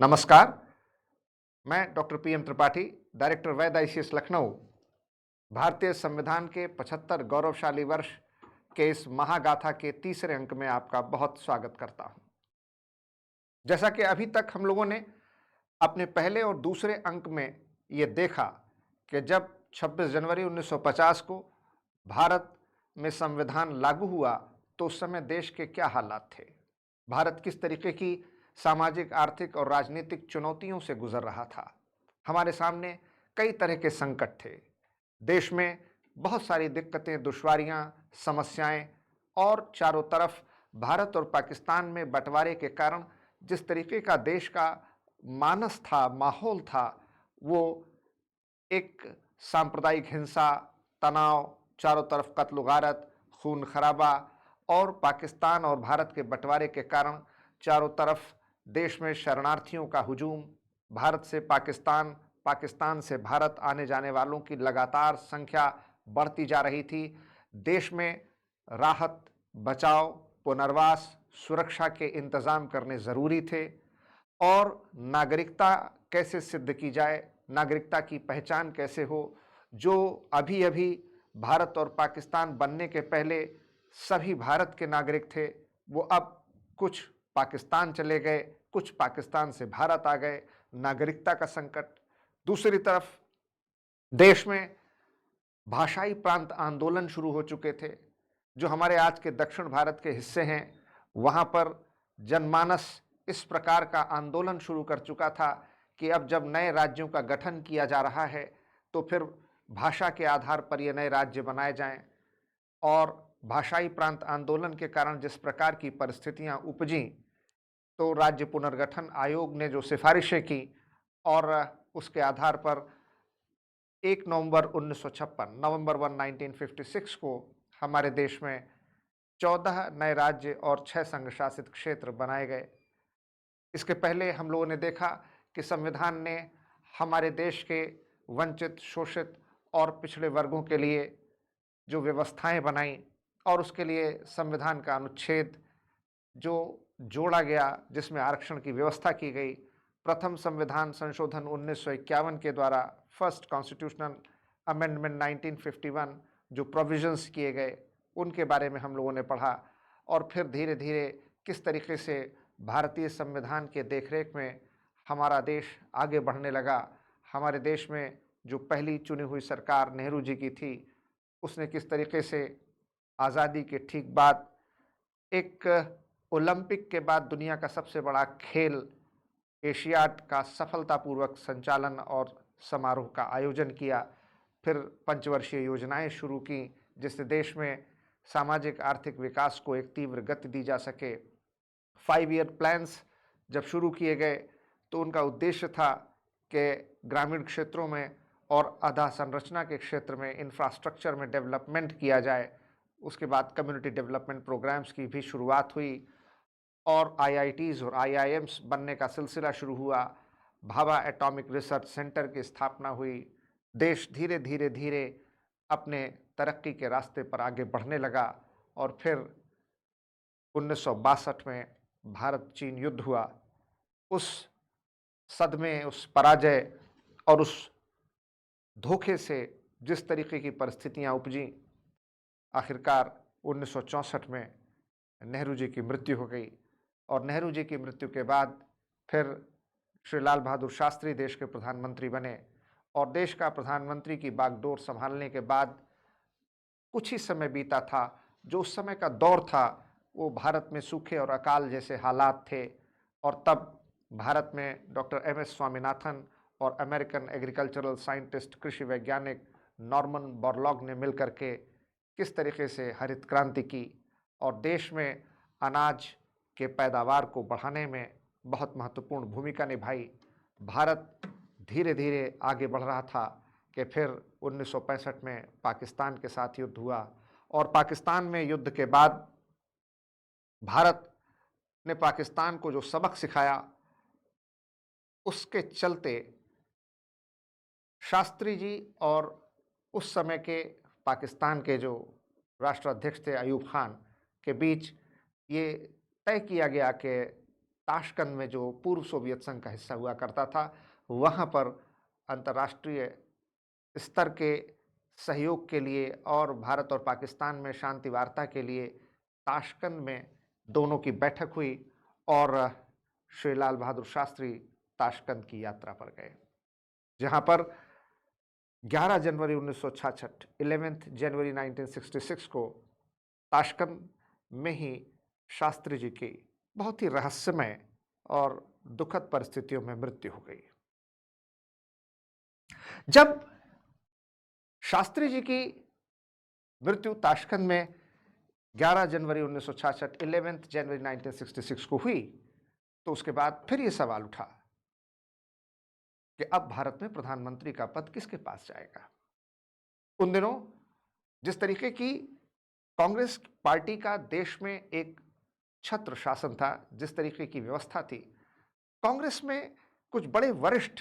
नमस्कार, मैं doctor PM Tripathi, director वैद ICS Lucknow, भारतीय संविधान के 75 गौरवशाली वर्ष के इस महागाथा के तीसरे अंक में आपका बहुत स्वागत करता हूं। जैसा कि अभी तक हम लोगों ने अपने पहले और दूसरे अंक में ये देखा कि जब 26 जनवरी 1950 को भारत में संविधान लागू हुआ, तो उस समय देश के क्या हालात थे, भारत किस तरीके की सामाजिक, आर्थिक और राजनीतिक चुनौतियों से गुजर रहा था। हमारे सामने कई तरह के संकट थे। देश में बहुत सारी दिक्कतें, दुश्वारियां, समस्याएं और चारों तरफ भारत और पाकिस्तान में बंटवारे के कारण जिस तरीके का देश का मानस था, माहौल था, वो एक सांप्रदायिक हिंसा, तनाव, चारों तरफ कत्ल-गारत, खून-खराबा और पाकिस्तान और भारत के बंटवारे के कारण चारों तरफ देश में शरणार्थियों का हुजूम, भारत से पाकिस्तान, पाकिस्तान से भारत आने जाने वालों की लगातार संख्या बढ़ती जा रही थी। देश में राहत, बचाव, पुनर्वास, सुरक्षा के इंतजाम करने ज़रूरी थे और नागरिकता कैसे सिद्ध की जाए, नागरिकता की पहचान कैसे हो, जो अभी-अभी भारत और पाकिस्तान बनने के पहले सभी भारत के नागरिक थे, वो अब कुछ पाकिस्तान चले गए, कुछ पाकिस्तान से भारत आ गए, नागरिकता का संकट। दूसरी तरफ देश में भाषाई प्रांत आंदोलन शुरू हो चुके थे। जो हमारे आज के दक्षिण भारत के हिस्से हैं, वहाँ पर जनमानस इस प्रकार का आंदोलन शुरू कर चुका था कि अब जब नए राज्यों का गठन किया जा रहा है, तो फिर भाषा के आधार पर ये नए राज्य बनाए जाएँ। और भाषाई प्रांत आंदोलन के कारण जिस प्रकार की परिस्थितियाँ उपजीं, तो राज्य पुनर्गठन आयोग ने जो सिफारिशें की और उसके आधार पर 1 नवंबर 1956 नवंबर 1 1956 को हमारे देश में 14 नए राज्य और 6 संघ शासित क्षेत्र बनाए गए। इसके पहले हम लोगों ने देखा कि संविधान ने हमारे देश के वंचित, शोषित और पिछड़े वर्गों के लिए जो व्यवस्थाएं बनाई और उसके लिए संविधान का अनुच्छेद जो जोड़ा गया, जिसमें आरक्षण की व्यवस्था की गई। प्रथम संविधान संशोधन 1951 के द्वारा फर्स्ट कॉन्स्टिट्यूशनल अमेंडमेंट 1951 जो प्रोविजंस किए गए, उनके बारे में हम लोगों ने पढ़ा और फिर धीरे-धीरे किस तरीके से भारतीय संविधान के देखरेख में हमारा देश आगे बढ़ने लगा। हमारे देश में जो पहली चुनी हुई सरकार नेहरू जी की थी, उसने किस तरीके से आज़ादी के ठीक बाद एक ओलंपिक के बाद दुनिया का सबसे बड़ा खेल एशियाड का सफलतापूर्वक संचालन और समारोह का आयोजन किया। फिर पंचवर्षीय योजनाएं शुरू की, जिससे देश में सामाजिक आर्थिक विकास को एक तीव्र गति दी जा सके। 5 ईयर प्लान्स जब शुरू किए गए, तो उनका उद्देश्य था कि ग्रामीण क्षेत्रों में और अधोसंरचना के क्षेत्र में इंफ्रास्ट्रक्चर में डेवलपमेंट किया जाए। उसके बाद कम्युनिटी डेवलपमेंट प्रोग्राम्स की भी शुरुआत हुई और आईआईटीज़ और आईआईएम्स बनने का सिलसिला शुरू हुआ। भाभा एटॉमिक रिसर्च सेंटर की स्थापना हुई। देश धीरे धीरे धीरे अपने तरक्की के रास्ते पर आगे बढ़ने लगा और फिर 1962 में भारत चीन युद्ध हुआ। उस सदमे, उस पराजय और उस धोखे से जिस तरीके की परिस्थितियां उपजी, आखिरकार 1964 में नेहरू जी की मृत्यु हो गई और नेहरू जी की मृत्यु के बाद फिर श्री लाल बहादुर शास्त्री देश के प्रधानमंत्री बने और देश का प्रधानमंत्री की बागडोर संभालने के बाद कुछ ही समय बीता था। जो उस समय का दौर था, वो भारत में सूखे और अकाल जैसे हालात थे और तब भारत में डॉक्टर एम.एस. स्वामीनाथन और अमेरिकन एग्रीकल्चरल साइंटिस्ट, कृषि वैज्ञानिक नॉर्मन बोरलॉग ने मिलकर के किस तरीके से हरित क्रांति की और देश में अनाज के पैदावार को बढ़ाने में बहुत महत्वपूर्ण भूमिका निभाई। भारत धीरे-धीरे आगे बढ़ रहा था कि फिर 1965 में पाकिस्तान के साथ युद्ध हुआ और पाकिस्तान में युद्ध के बाद भारत ने पाकिस्तान को जो सबक सिखाया, उसके चलते शास्त्री जी और उस समय के पाकिस्तान के जो राष्ट्राध्यक्ष थे अयूब खान के बीच ये तय किया गया कि ताशकंद में जो पूर्व सोवियत संघ का हिस्सा हुआ करता था, वहाँ पर अंतर्राष्ट्रीय स्तर के सहयोग के लिए और भारत और पाकिस्तान में शांति वार्ता के लिए ताशकंद में दोनों की बैठक हुई और श्री लाल बहादुर शास्त्री ताशकंद की यात्रा पर गए, जहां पर 11 जनवरी 1966 11 जनवरी 1966 को ताशकंद में ही शास्त्री जी की बहुत ही रहस्यमय और दुखद परिस्थितियों में मृत्यु हो गई। जब शास्त्री जी की मृत्यु ताशकंद में 11 जनवरी 1966 11 जनवरी 1966 को हुई, तो उसके बाद फिर यह सवाल उठा कि अब भारत में प्रधानमंत्री का पद किसके पास जाएगा। उन दिनों जिस तरीके की कांग्रेस पार्टी का देश में एक छत्र शासन था, जिस तरीके की व्यवस्था थी, कांग्रेस में कुछ बड़े वरिष्ठ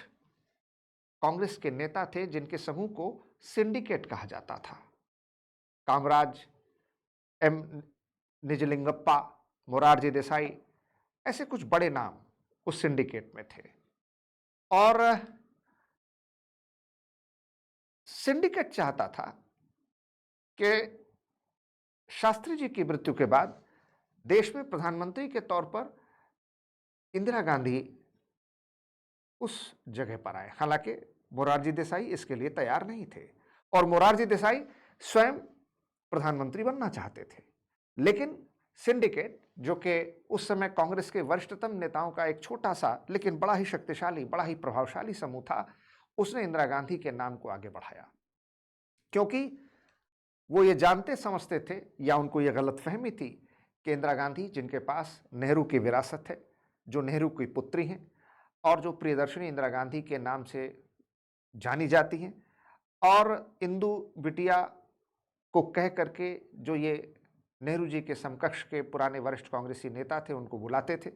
कांग्रेस के नेता थे जिनके समूह को सिंडिकेट कहा जाता था। कामराज, एम निजलिंगप्पा, मोरारजी देसाई, ऐसे कुछ बड़े नाम उस सिंडिकेट में थे। और सिंडिकेट चाहता था कि शास्त्री जी की मृत्यु के बाद देश में प्रधानमंत्री के तौर पर इंदिरा गांधी उस जगह पर आए। हालांकि मोरारजी देसाई इसके लिए तैयार नहीं थे और मोरारजी देसाई स्वयं प्रधानमंत्री बनना चाहते थे, लेकिन सिंडिकेट, जो कि उस समय कांग्रेस के वरिष्ठतम नेताओं का एक छोटा सा लेकिन बड़ा ही शक्तिशाली, बड़ा ही प्रभावशाली समूह था, उसने इंदिरा गांधी के नाम को आगे बढ़ाया, क्योंकि वो ये जानते समझते थे या उनको ये गलतफहमी थी कि इंदिरा गांधी, जिनके पास नेहरू की विरासत है, जो नेहरू की पुत्री हैं और जो प्रियदर्शनी इंदिरा गांधी के नाम से जानी जाती हैं, और इंदू बिटिया को कह करके जो ये नेहरू जी के समकक्ष के पुराने वरिष्ठ कांग्रेसी नेता थे उनको बुलाते थे,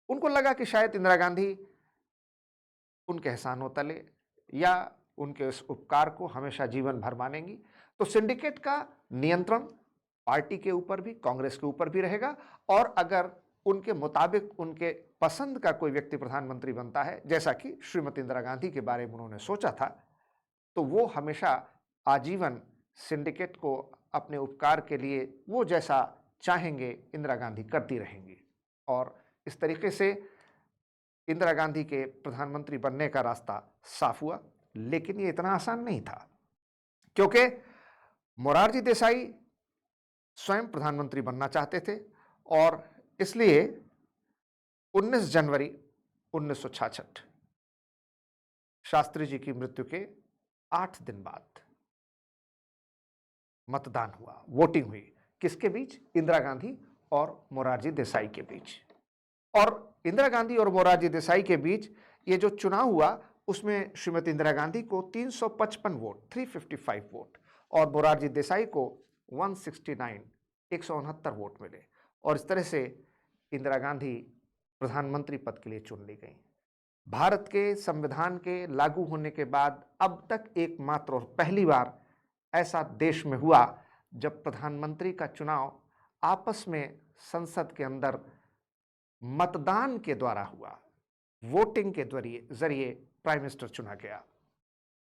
उनको लगा कि शायद इंदिरा गांधी उनके एहसानों तले या उनके उस उपकार को हमेशा जीवन भर मानेंगी। तो सिंडिकेट का नियंत्रण पार्टी के ऊपर भी, कांग्रेस के ऊपर भी रहेगा, और अगर उनके मुताबिक उनके पसंद का कोई व्यक्ति प्रधानमंत्री बनता है, जैसा कि श्रीमती इंदिरा गांधी के बारे में उन्होंने सोचा था, तो वो हमेशा आजीवन सिंडिकेट को अपने उपकार के लिए वो जैसा चाहेंगे इंदिरा गांधी करती रहेंगी। और इस तरीके से इंदिरा गांधी के प्रधानमंत्री बनने का रास्ता साफ हुआ। लेकिन ये इतना आसान नहीं था, क्योंकि मोरारजी देसाई स्वयं प्रधानमंत्री बनना चाहते थे और इसलिए 19 जनवरी 1966 शास्त्री जी की मृत्यु के 8 दिन बाद मतदान हुआ, वोटिंग हुई। किसके बीच? इंदिरा गांधी और मोरारजी देसाई के बीच। और इंदिरा गांधी और मोरारजी देसाई के बीच ये जो चुनाव हुआ, उसमें श्रीमती इंदिरा गांधी को 355 वोट, 355 वोट, और मोरारजी देसाई को 169, 169 वोट मिले। और इस तरह से इंदिरा गांधी प्रधानमंत्री पद के लिए चुन ली गई। भारत के संविधान के लागू होने के बाद अब तक एकमात्र और पहली बार ऐसा देश में हुआ जब प्रधानमंत्री का चुनाव आपस में संसद के अंदर मतदान के द्वारा हुआ, वोटिंग के जरिए प्राइम मिनिस्टर चुना गया।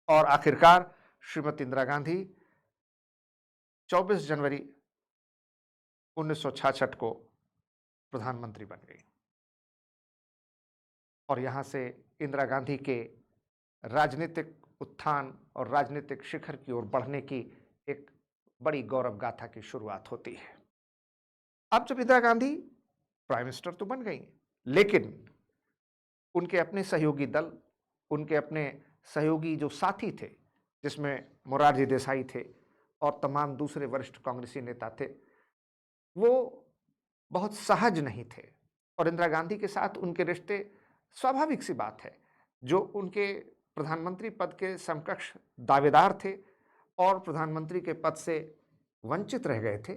और आखिरकार श्रीमती इंदिरा गांधी 24 जनवरी 1966 को प्रधानमंत्री बन गई। और यहां से इंदिरा गांधी के राजनीतिक उत्थान और राजनीतिक शिखर की ओर बढ़ने की एक बड़ी गौरव गाथा की शुरुआत होती है। अब जब इंदिरा गांधी प्राइम मिनिस्टर तो बन गई, लेकिन उनके अपने सहयोगी दल, उनके अपने सहयोगी जो साथी थे, जिसमें मोरारजी देसाई थे और तमाम दूसरे वरिष्ठ कांग्रेसी नेता थे, वो बहुत सहज नहीं थे। और इंदिरा गांधी के साथ उनके रिश्ते, स्वाभाविक सी बात है, जो उनके प्रधानमंत्री पद के समकक्ष दावेदार थे और प्रधानमंत्री के पद से वंचित रह गए थे,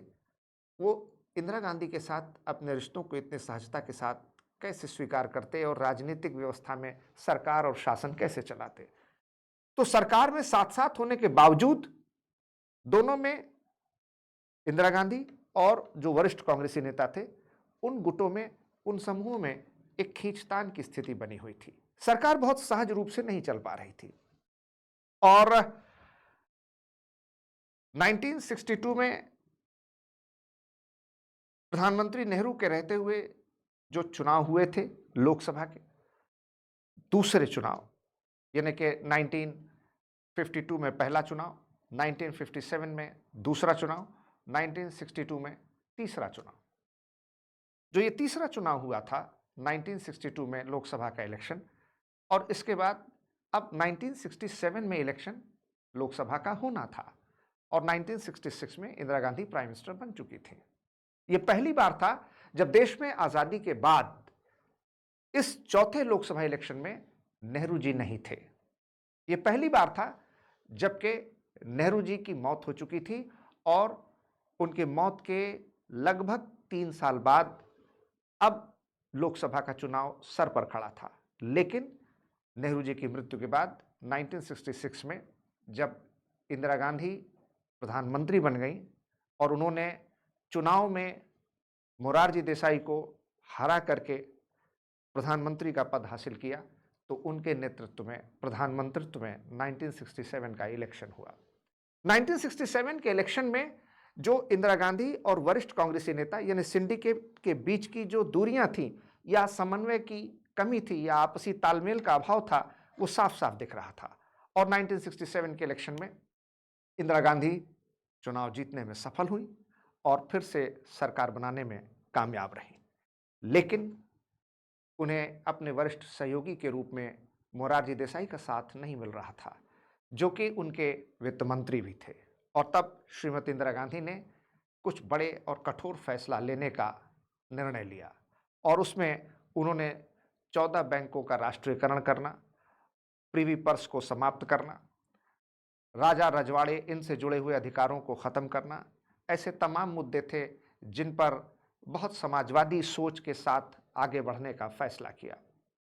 वो इंदिरा गांधी के साथ अपने रिश्तों को इतने सहजता के साथ कैसे स्वीकार करते और राजनीतिक व्यवस्था में सरकार और शासन कैसे चलाते। तो सरकार में साथ साथ होने के बावजूद दोनों में, इंदिरा गांधी और जो वरिष्ठ कांग्रेसी नेता थे, उन गुटों में, उन समूहों में एक खींचतान की स्थिति बनी हुई थी। सरकार बहुत सहज रूप से नहीं चल पा रही थी और 1962 में प्रधानमंत्री नेहरू के रहते हुए जो चुनाव हुए थे लोकसभा के, दूसरे चुनाव यानी कि 1952 में पहला चुनाव, 1957 में दूसरा चुनाव, 1962 में तीसरा चुनाव। जो ये तीसरा चुनाव हुआ था 1962 में लोकसभा का इलेक्शन, और इसके बाद अब 1967 में इलेक्शन लोकसभा का होना था और 1966 में इंदिरा गांधी प्राइम मिनिस्टर बन चुकी थी। ये पहली बार था जब देश में आजादी के बाद इस चौथे लोकसभा इलेक्शन में नेहरू जी नहीं थे। ये पहली बार था जबकि नेहरू जी की मौत हो चुकी थी और उनके मौत के लगभग 3 साल बाद अब लोकसभा का चुनाव सर पर खड़ा था। लेकिन नेहरू जी की मृत्यु के बाद 1966 में जब इंदिरा गांधी प्रधानमंत्री बन गई और उन्होंने चुनाव में मोरारजी देसाई को हरा करके प्रधानमंत्री का पद हासिल किया, तो उनके नेतृत्व में प्रधानमंत्रित्व में 1967 का इलेक्शन हुआ। 1967 के इलेक्शन में जो इंदिरा गांधी और वरिष्ठ कांग्रेसी नेता यानी सिंडिकेट के बीच की जो दूरियां थी या समन्वय की कमी थी या आपसी तालमेल का अभाव था, वो साफ साफ दिख रहा था। और 1967 के इलेक्शन में इंदिरा गांधी चुनाव जीतने में सफल हुई और फिर से सरकार बनाने में कामयाब रही। लेकिन उन्हें अपने वरिष्ठ सहयोगी के रूप में मोरारजी देसाई का साथ नहीं मिल रहा था, जो कि उनके वित्त मंत्री भी थे। और तब श्रीमती इंदिरा गांधी ने कुछ बड़े और कठोर फैसला लेने का निर्णय लिया और उसमें उन्होंने 14 बैंकों का राष्ट्रीयकरण करना, प्रिवी पर्स को समाप्त करना, राजा रजवाड़े इनसे जुड़े हुए अधिकारों को ख़त्म करना, ऐसे तमाम मुद्दे थे जिन पर बहुत समाजवादी सोच के साथ आगे बढ़ने का फैसला किया।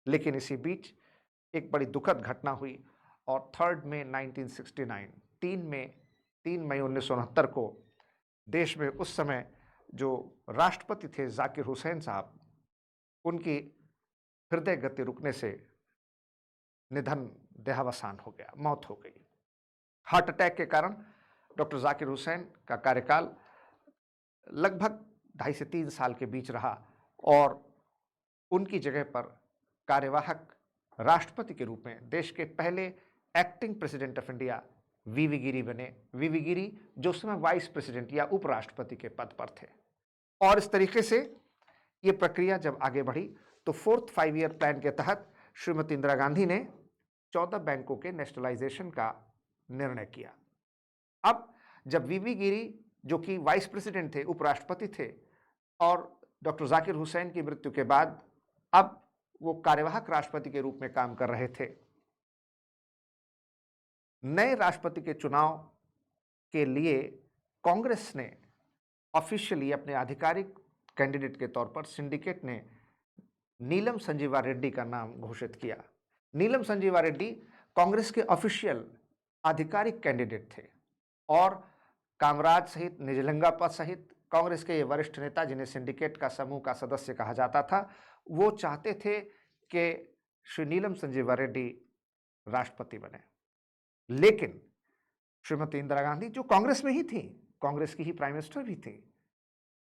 लेकिन इसी बीच एक बड़ी दुखद घटना हुई और 3 मई 1969 3 मई 1969 को देश में उस समय जो राष्ट्रपति थे जाकिर हुसैन साहब, उनकी हृदय गति रुकने से निधन देहावसान हो गया, मौत हो गई। हार्ट अटैक के कारण डॉक्टर जाकिर हुसैन का कार्यकाल लगभग 2.5 से 3 साल के बीच रहा और उनकी जगह पर कार्यवाहक राष्ट्रपति के रूप में देश के पहले एक्टिंग प्रेसिडेंट ऑफ इंडिया वीवी गिरी बने। वीवी गिरी जो उस समय वाइस प्रेसिडेंट या उपराष्ट्रपति के पद पर थे। और इस तरीके से ये प्रक्रिया जब आगे बढ़ी तो 4th 5 ईयर प्लान के तहत श्रीमती इंदिरा गांधी ने 14 बैंकों के नेशनलाइजेशन का निर्णय किया। अब जब वीवी गिरी जो कि वाइस प्रेसिडेंट थे, उपराष्ट्रपति थे, और डॉक्टर जाकिर हुसैन की मृत्यु के बाद अब वो कार्यवाहक राष्ट्रपति के रूप में काम कर रहे थे, नए राष्ट्रपति के चुनाव के लिए कांग्रेस ने ऑफिशियली अपने आधिकारिक कैंडिडेट के तौर पर सिंडिकेट ने नीलम संजीवा रेड्डी का नाम घोषित किया। नीलम संजीवा रेड्डी कांग्रेस के ऑफिशियल आधिकारिक कैंडिडेट थे और कामराज सहित, निजलंगापा सहित कांग्रेस के ये वरिष्ठ नेता जिन्हें सिंडिकेट का समूह का सदस्य कहा जाता था, वो चाहते थे कि श्री नीलम संजीवा रेड्डी राष्ट्रपति बने। लेकिन श्रीमती इंदिरा गांधी जो कांग्रेस में ही थी, कांग्रेस की ही प्राइम मिनिस्टर भी थी,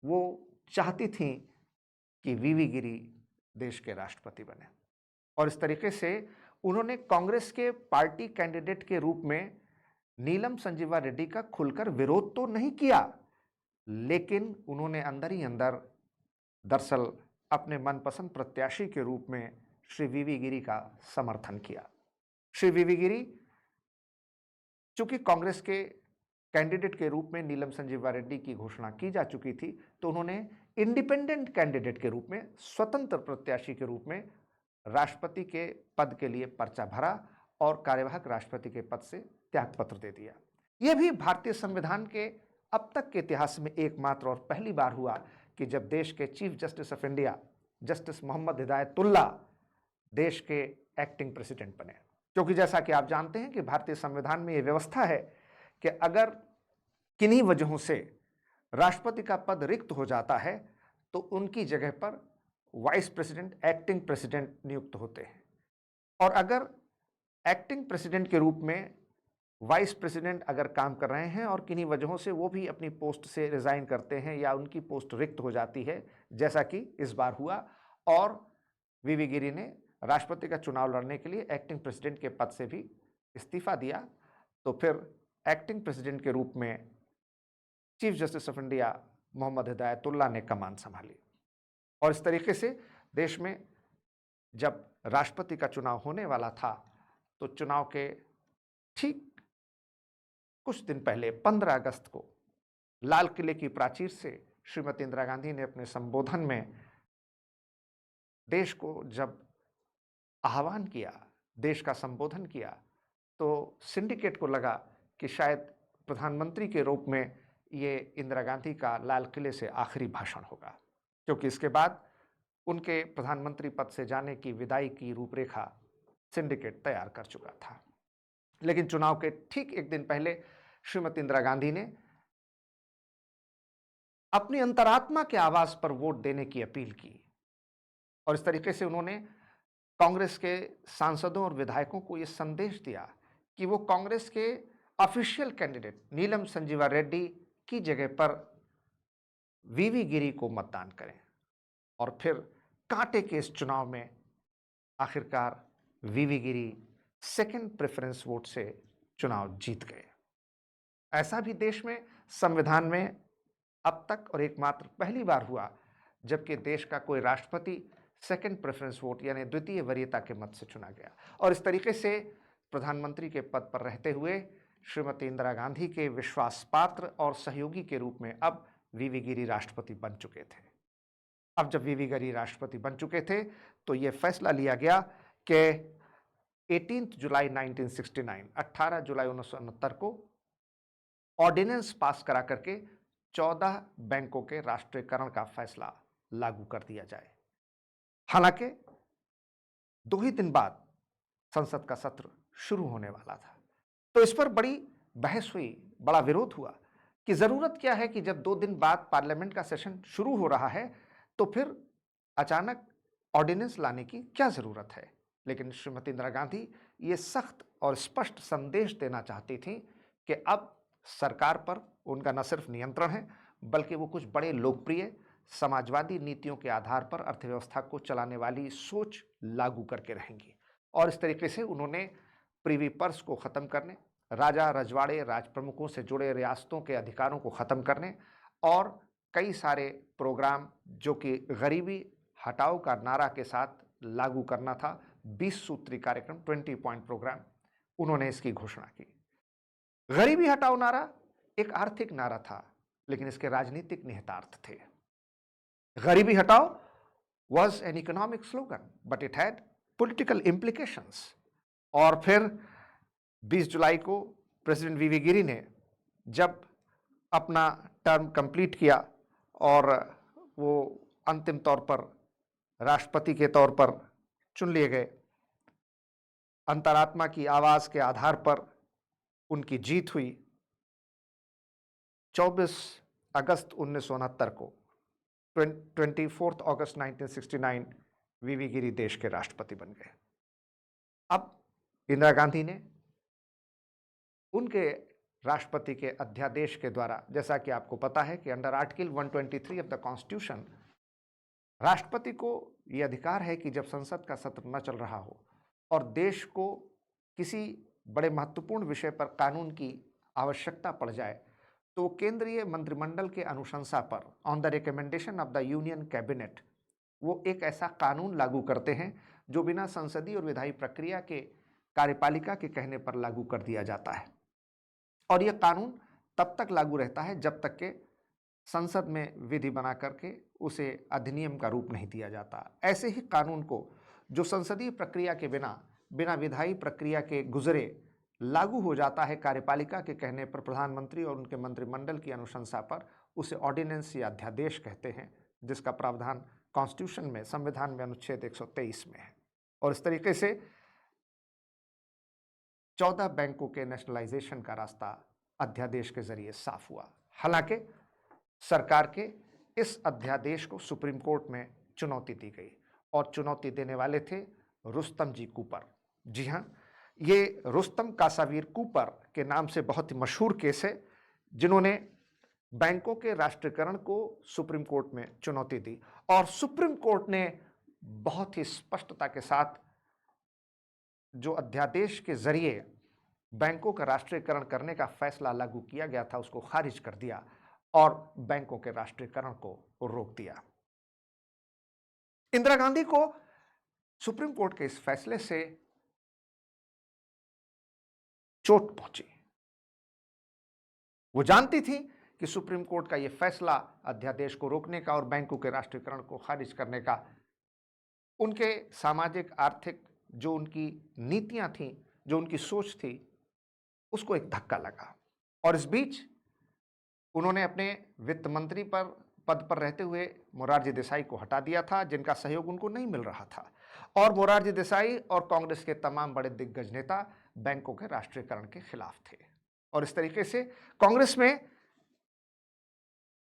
वो चाहती थी कि वीवी गिरी देश के राष्ट्रपति बने। और इस तरीके से उन्होंने कांग्रेस के पार्टी कैंडिडेट के रूप में नीलम संजीवा रेड्डी का खुलकर विरोध तो नहीं किया, लेकिन उन्होंने अंदर ही अंदर दरअसल अपने मनपसंद प्रत्याशी के रूप में श्री वीवी गिरी का समर्थन किया। श्री वीवी गिरी चूंकि कांग्रेस के कैंडिडेट के रूप में नीलम संजीवा रेड्डी की घोषणा की जा चुकी थी, तो उन्होंने इंडिपेंडेंट कैंडिडेट के रूप में, स्वतंत्र प्रत्याशी के रूप में राष्ट्रपति के पद के लिए पर्चा भरा और कार्यवाहक राष्ट्रपति के पद से त्यागपत्र दे दिया। यह भी भारतीय संविधान के अब तक के इतिहास में एकमात्र और पहली बार हुआ कि जब देश के chief justice of India justice Mohammad Hidayatullah देश के एक्टिंग प्रेसिडेंट बने। क्योंकि जैसा कि आप जानते हैं कि भारतीय संविधान में यह व्यवस्था है कि अगर किन्हीं वजहों से राष्ट्रपति का पद रिक्त हो जाता है तो उनकी जगह पर वाइस प्रेसिडेंट, एक्टिंग प्रेसिडेंट नियुक्त होते हैं। और अगर एक्टिंग प्रेसिडेंट के रूप में वाइस प्रेसिडेंट अगर काम कर रहे हैं और किन्हीं वजहों से वो भी अपनी पोस्ट से रिजाइन करते हैं या उनकी पोस्ट रिक्त हो जाती है, जैसा कि इस बार हुआ, और वीवी गिरी ने राष्ट्रपति का चुनाव लड़ने के लिए एक्टिंग प्रेसिडेंट के पद से भी इस्तीफा दिया, तो फिर एक्टिंग प्रेसिडेंट के रूप में chief justice of India Mohammad Hidayatullah ने कमान संभाली। और इस तरीके से देश में जब राष्ट्रपति का चुनाव होने वाला था तो चुनाव के ठीक कुछ दिन पहले 15 अगस्त को लाल किले की प्राचीर से श्रीमती इंदिरा गांधी ने अपने संबोधन में देश को जब आह्वान किया, देश का संबोधन किया, तो सिंडिकेट को लगा कि शायद प्रधानमंत्री के रूप में ये इंदिरा गांधी का लाल किले से आखिरी भाषण होगा, क्योंकि इसके बाद उनके प्रधानमंत्री पद से जाने की विदाई की रूपरेखा सिंडिकेट तैयार कर चुका था। लेकिन चुनाव के ठीक एक दिन पहले श्रीमती इंदिरा गांधी ने अपनी अंतरात्मा के आवाज पर वोट देने की अपील की और इस तरीके से उन्होंने कांग्रेस के सांसदों और विधायकों को यह संदेश दिया कि वो कांग्रेस के ऑफिशियल कैंडिडेट नीलम संजीवा रेड्डी की जगह पर वीवी गिरी को मतदान करें। और फिर कांटे के इस चुनाव में आखिरकार वीवी गिरी सेकंड प्रेफरेंस वोट से चुनाव जीत गए। ऐसा भी देश में संविधान में अब तक और एकमात्र पहली बार हुआ जबकि देश का कोई राष्ट्रपति सेकंड प्रेफरेंस वोट यानी द्वितीय वरीयता के मत से चुना गया। और इस तरीके से प्रधानमंत्री के पद पर रहते हुए श्रीमती इंदिरा गांधी के विश्वास पात्र और सहयोगी के रूप में अब वीवी गिरी राष्ट्रपति बन चुके थे। अब जब वीवी गिरी राष्ट्रपति बन चुके थे तो यह फैसला लिया गया कि 18 जुलाई 1969 18 जुलाई 1969 को ऑर्डिनेंस पास करा करके 14 बैंकों के राष्ट्रीयकरण का फैसला लागू कर दिया जाए। हालांकि 2 ही दिन बाद संसद का सत्र शुरू होने वाला था, तो इस पर बड़ी बहस हुई, बड़ा विरोध हुआ कि जरूरत क्या है कि जब 2 दिन बाद पार्लियामेंट का सेशन शुरू हो रहा है तो फिर अचानक ऑर्डिनेंस लाने की क्या जरूरत है। लेकिन श्रीमती इंदिरा गांधी ये सख्त और स्पष्ट संदेश देना चाहती थी कि अब सरकार पर उनका न सिर्फ नियंत्रण है बल्कि वो कुछ बड़े लोकप्रिय समाजवादी नीतियों के आधार पर अर्थव्यवस्था को चलाने वाली सोच लागू करके रहेंगी। और इस तरीके से उन्होंने प्रिवी पर्स को खत्म करने, राजा रजवाड़े राज प्रमुखों से जुड़े रियासतों के अधिकारों को खत्म करने और कई सारे प्रोग्राम जो कि गरीबी हटाओ का नारा के साथ लागू करना था, 20 सूत्री कार्यक्रम 20 पॉइंट प्रोग्राम, उन्होंने इसकी घोषणा की। गरीबी हटाओ नारा एक आर्थिक नारा था लेकिन इसके राजनीतिक निहितार्थ थे। गरीबी हटाओ was an economic slogan but it had political implications। और फिर 20 जुलाई को प्रेसिडेंट वीवी गिरी ने जब अपना टर्म कंप्लीट किया और वो अंतिम तौर पर राष्ट्रपति के तौर पर चुन लिए गए, अंतरात्मा की आवाज के आधार पर उनकी जीत हुई। 24 अगस्त 1969 को 24 अगस्त 1969 वीवी गिरी देश के राष्ट्रपति बन गए। अब इंदिरा गांधी ने उनके राष्ट्रपति के अध्यादेश के द्वारा, जैसा कि आपको पता है कि under article 123 of the constitution राष्ट्रपति को यह अधिकार है कि जब संसद का सत्र न चल रहा हो और देश को किसी बड़े महत्वपूर्ण विषय पर कानून की आवश्यकता पड़ जाए तो केंद्रीय मंत्रिमंडल के अनुशंसा पर on the recommendation of the union cabinet वो एक ऐसा कानून लागू करते हैं जो बिना संसदीय और विधायी प्रक्रिया के कार्यपालिका के कहने पर लागू कर दिया जाता है। और यह कानून तब तक लागू रहता है जब तक के संसद में विधि बना करके उसे अधिनियम का रूप नहीं दिया जाता। ऐसे ही कानून को जो संसदीय प्रक्रिया के बिना विधायी प्रक्रिया के गुजरे लागू हो जाता है कार्यपालिका के कहने पर, प्रधानमंत्री और उनके मंत्रिमंडल की अनुशंसा पर, उसे ऑर्डिनेंस या अध्यादेश कहते हैं, जिसका प्रावधान कॉन्स्टिट्यूशन में, संविधान में अनुच्छेद 123 में है। और इस तरीके से 14 बैंकों के नेशनलाइजेशन का रास्ता अध्यादेश के जरिए साफ हुआ। हालांकि सरकार के इस अध्यादेश को सुप्रीम कोर्ट में चुनौती दी गई और चुनौती देने वाले थे रुस्तम जी कूपर। जी हाँ, ये रुस्तम कासावीर कूपर के नाम से बहुत ही मशहूर केस है, जिन्होंने बैंकों के राष्ट्रीयकरण को सुप्रीम कोर्ट में चुनौती दी और सुप्रीम कोर्ट ने बहुत ही स्पष्टता के साथ जो अध्यादेश के जरिए बैंकों का राष्ट्रीयकरण करने का फैसला लागू किया गया था उसको खारिज कर दिया और बैंकों के राष्ट्रीयकरण को रोक दिया। इंदिरा गांधी को सुप्रीम कोर्ट के इस फैसले से चोट पहुंची। वो जानती थी कि सुप्रीम कोर्ट का यह फैसला अध्यादेश को रोकने का और बैंकों के राष्ट्रीयकरण को खारिज करने का उनके सामाजिक आर्थिक जो उनकी नीतियां थीं, जो उनकी सोच थी, उसको एक धक्का लगा। और इस बीच उन्होंने अपने वित्त मंत्री पद पर रहते हुए मोरारजी देसाई को हटा दिया था, जिनका सहयोग उनको नहीं मिल रहा था। और मोरारजी देसाई और कांग्रेस के तमाम बड़े दिग्गज नेता बैंकों के राष्ट्रीयकरण के खिलाफ थे। और इस तरीके से कांग्रेस में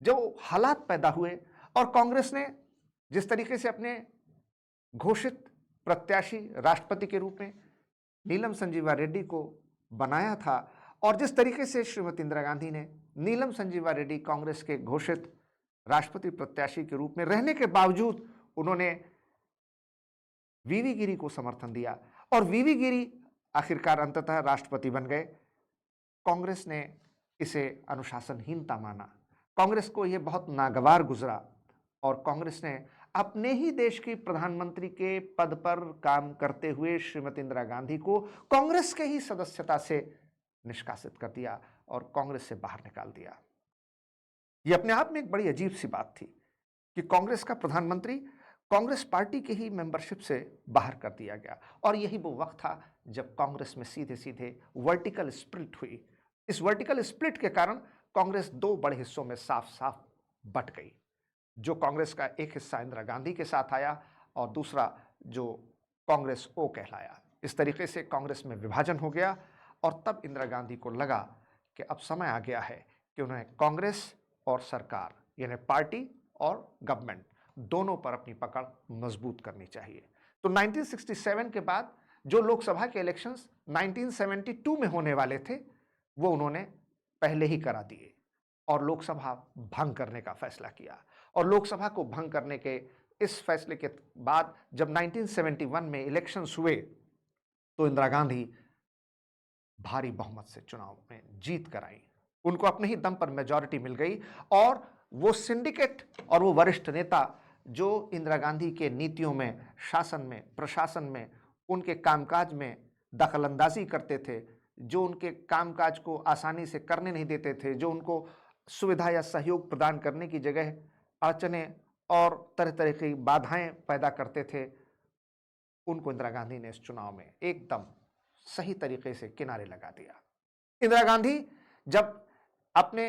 जो हालात पैदा हुए और कांग्रेस ने जिस तरीके से अपने घोषित प्रत्याशी राष्ट्रपति के रूप में नीलम संजीवा रेड्डी को बनाया था और जिस तरीके से श्रीमती इंदिरा गांधी ने नीलम संजीवा रेड्डी कांग्रेस के घोषित राष्ट्रपति प्रत्याशी के रूप में रहने के बावजूद उन्होंने वीवी गिरी को समर्थन दिया और वीवी गिरी आखिरकार अंततः राष्ट्रपति बन गए। कांग्रेस ने इसे अनुशासनहीनता माना, कांग्रेस को यह बहुत नागवार गुजरा और कांग्रेस ने अपने ही देश की प्रधानमंत्री के पद पर काम करते हुए श्रीमती इंदिरा गांधी को कांग्रेस के ही सदस्यता से निष्कासित कर दिया और कांग्रेस से बाहर निकाल दिया। यह अपने आप में एक बड़ी अजीब सी बात थी कि कांग्रेस का प्रधानमंत्री कांग्रेस पार्टी के ही मेंबरशिप से बाहर कर दिया गया और यही वो वक्त था जब कांग्रेस में सीधे सीधे वर्टिकल स्प्लिट हुई। इस वर्टिकल स्प्लिट के कारण कांग्रेस दो बड़े हिस्सों में साफ साफ बट गई। जो कांग्रेस का एक हिस्सा इंदिरा गांधी के साथ आया और दूसरा जो कांग्रेस ओ कहलाया। इस तरीके से कांग्रेस में विभाजन हो गया और तब इंदिरा गांधी को लगा कि अब समय आ गया है कि उन्हें कांग्रेस और सरकार यानी पार्टी और गवर्नमेंट दोनों पर अपनी पकड़ मजबूत करनी चाहिए। तो 1967 के बाद जो लोकसभा के इलेक्शंस 1972 में होने वाले थे वो उन्होंने पहले ही करा दिए और लोकसभा भंग करने का फैसला किया। और लोकसभा को भंग करने के इस फैसले के बाद जब 1971 में इलेक्शंस हुए तो इंदिरा गांधी भारी बहुमत से चुनाव में जीत कर आई। उनको अपने ही दम पर मेजॉरिटी मिल गई और वो सिंडिकेट और वो वरिष्ठ नेता जो इंदिरा गांधी के नीतियों में, शासन में, प्रशासन में, उनके कामकाज में दखलंदाजी करते थे, जो उनके कामकाज को आसानी से करने नहीं देते थे, जो उनको सुविधा या सहयोग प्रदान करने की जगह अड़चनें और तरह तरह की बाधाएं पैदा करते थे, उनको इंदिरा गांधी ने इस चुनाव में एकदम सही तरीके से किनारे लगा दिया। इंदिरा गांधी जब अपने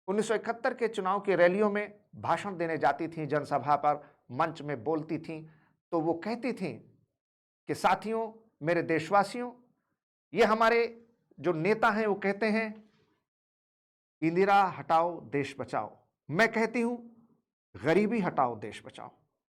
1971 के चुनाव की रैलियों में भाषण देने जाती थीं, जनसभा पर मंच में बोलती थीं, तो वो कहती थीं कि साथियों, मेरे देशवासियों, ये हमारे जो नेता हैं वो कहते हैं इंदिरा हटाओ देश बचाओ, मैं कहती हूं गरीबी हटाओ देश बचाओ।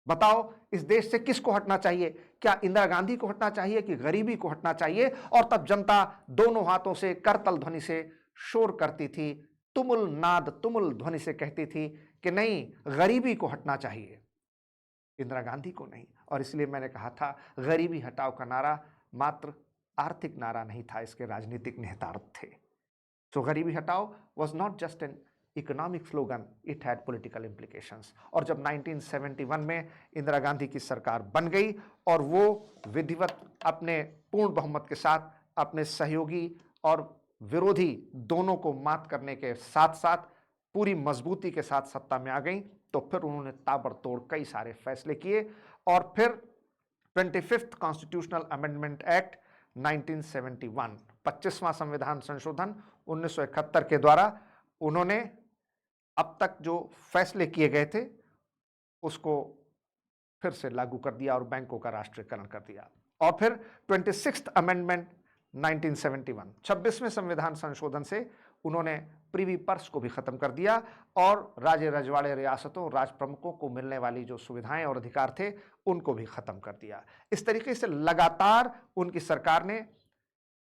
बताओ इस देश से किसको हटना चाहिए? क्या इंदिरा गांधी को हटना चाहिए कि गरीबी को हटना चाहिए? और तब जनता दोनों हाथों से करतल ध्वनि से शोर करती थी, तुमुल नाद तुमुल ध्वनि से कहती थी कि नहीं, गरीबी को हटना चाहिए, इंदिरा गांधी को नहीं। और इसलिए मैंने कहा था गरीबी हटाओ का नारा मात्र आर्थिक नारा नहीं था, इसके राजनीतिक निहितार्थ थे। सो गरीबी हटाओ was not just an economic slogan, it had political implications। और जब 1971 में इंदिरा गांधी की सरकार बन गई और वो विधिवत अपने पूर्ण बहुमत के साथ अपने सहयोगी और विरोधी दोनों को मात करने के साथ साथ पूरी मजबूती के साथ सत्ता में आ गई, तो फिर उन्होंने ताबड़तोड़ कई सारे फैसले किए और फिर 25th कॉन्स्टिट्यूशनल अमेंडमेंट एक्ट 1971 25वां संविधान संशोधन 1971 के द्वारा उन्होंने अब तक जो फैसले किए गए थे उसको फिर से लागू कर दिया और बैंकों का राष्ट्रीयकरण कर दिया। और फिर 26th अमेंडमेंट 1971 26वें संविधान संशोधन से उन्होंने प्रीवी पर्स को भी खत्म कर दिया और राजे रजवाड़े रियासतों, राज प्रमुखों को मिलने वाली जो सुविधाएं और अधिकार थे उनको भी खत्म कर दिया। इस तरीके से लगातार उनकी सरकार ने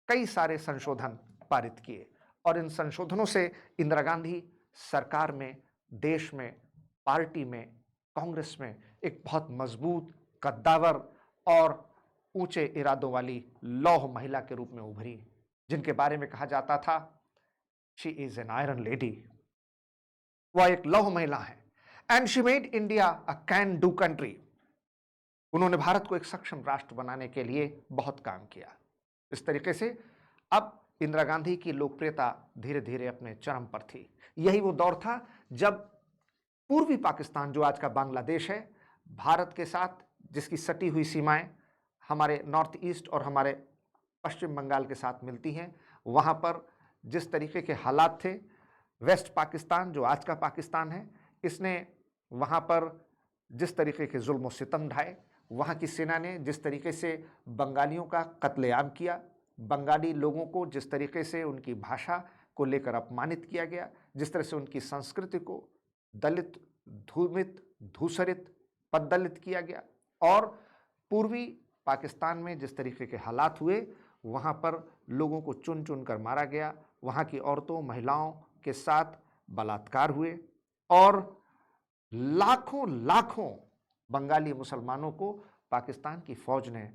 कई सारे संशोधन पारित किए और इन संशोधनों से इंदिरा गांधी सरकार में, देश में, पार्टी में, कांग्रेस में एक बहुत मजबूत, कद्दावर और ऊंचे इरादों वाली लौह महिला के रूप में उभरी, जिनके बारे में कहा जाता था she is an iron lady. वह एक लौह महिला है। And she made India a can do country. उन्होंने भारत को एक सक्षम राष्ट्र बनाने के लिए बहुत काम किया। इस तरीके से अब इंदिरा गांधी की लोकप्रियता धीरे धीरे अपने चरम पर थी। यही वो दौर था जब पूर्वी पाकिस्तान, जो आज का बांग्लादेश है, भारत के साथ जिसकी सटी हुई सीमाएं हमारे नॉर्थ ईस्ट और हमारे पश्चिम बंगाल के साथ मिलती हैं, वहाँ पर जिस तरीके के हालात थे, वेस्ट पाकिस्तान जो आज का पाकिस्तान है, इसने वहाँ पर जिस तरीके के जुल्म और सितम ढाए, वहाँ की सेना ने जिस तरीके से बंगालियों का कत्लेआम किया, बंगाली लोगों को जिस तरीके से उनकी भाषा को लेकर अपमानित किया गया, जिस तरह से उनकी संस्कृति को दलित, धूमित, धूसरित, पददलित किया गया और पूर्वी पाकिस्तान में जिस तरीके के हालात हुए, वहाँ पर लोगों को चुन चुन कर मारा गया, वहाँ की औरतों, महिलाओं के साथ बलात्कार हुए और लाखों लाखों बंगाली मुसलमानों को पाकिस्तान की फौज ने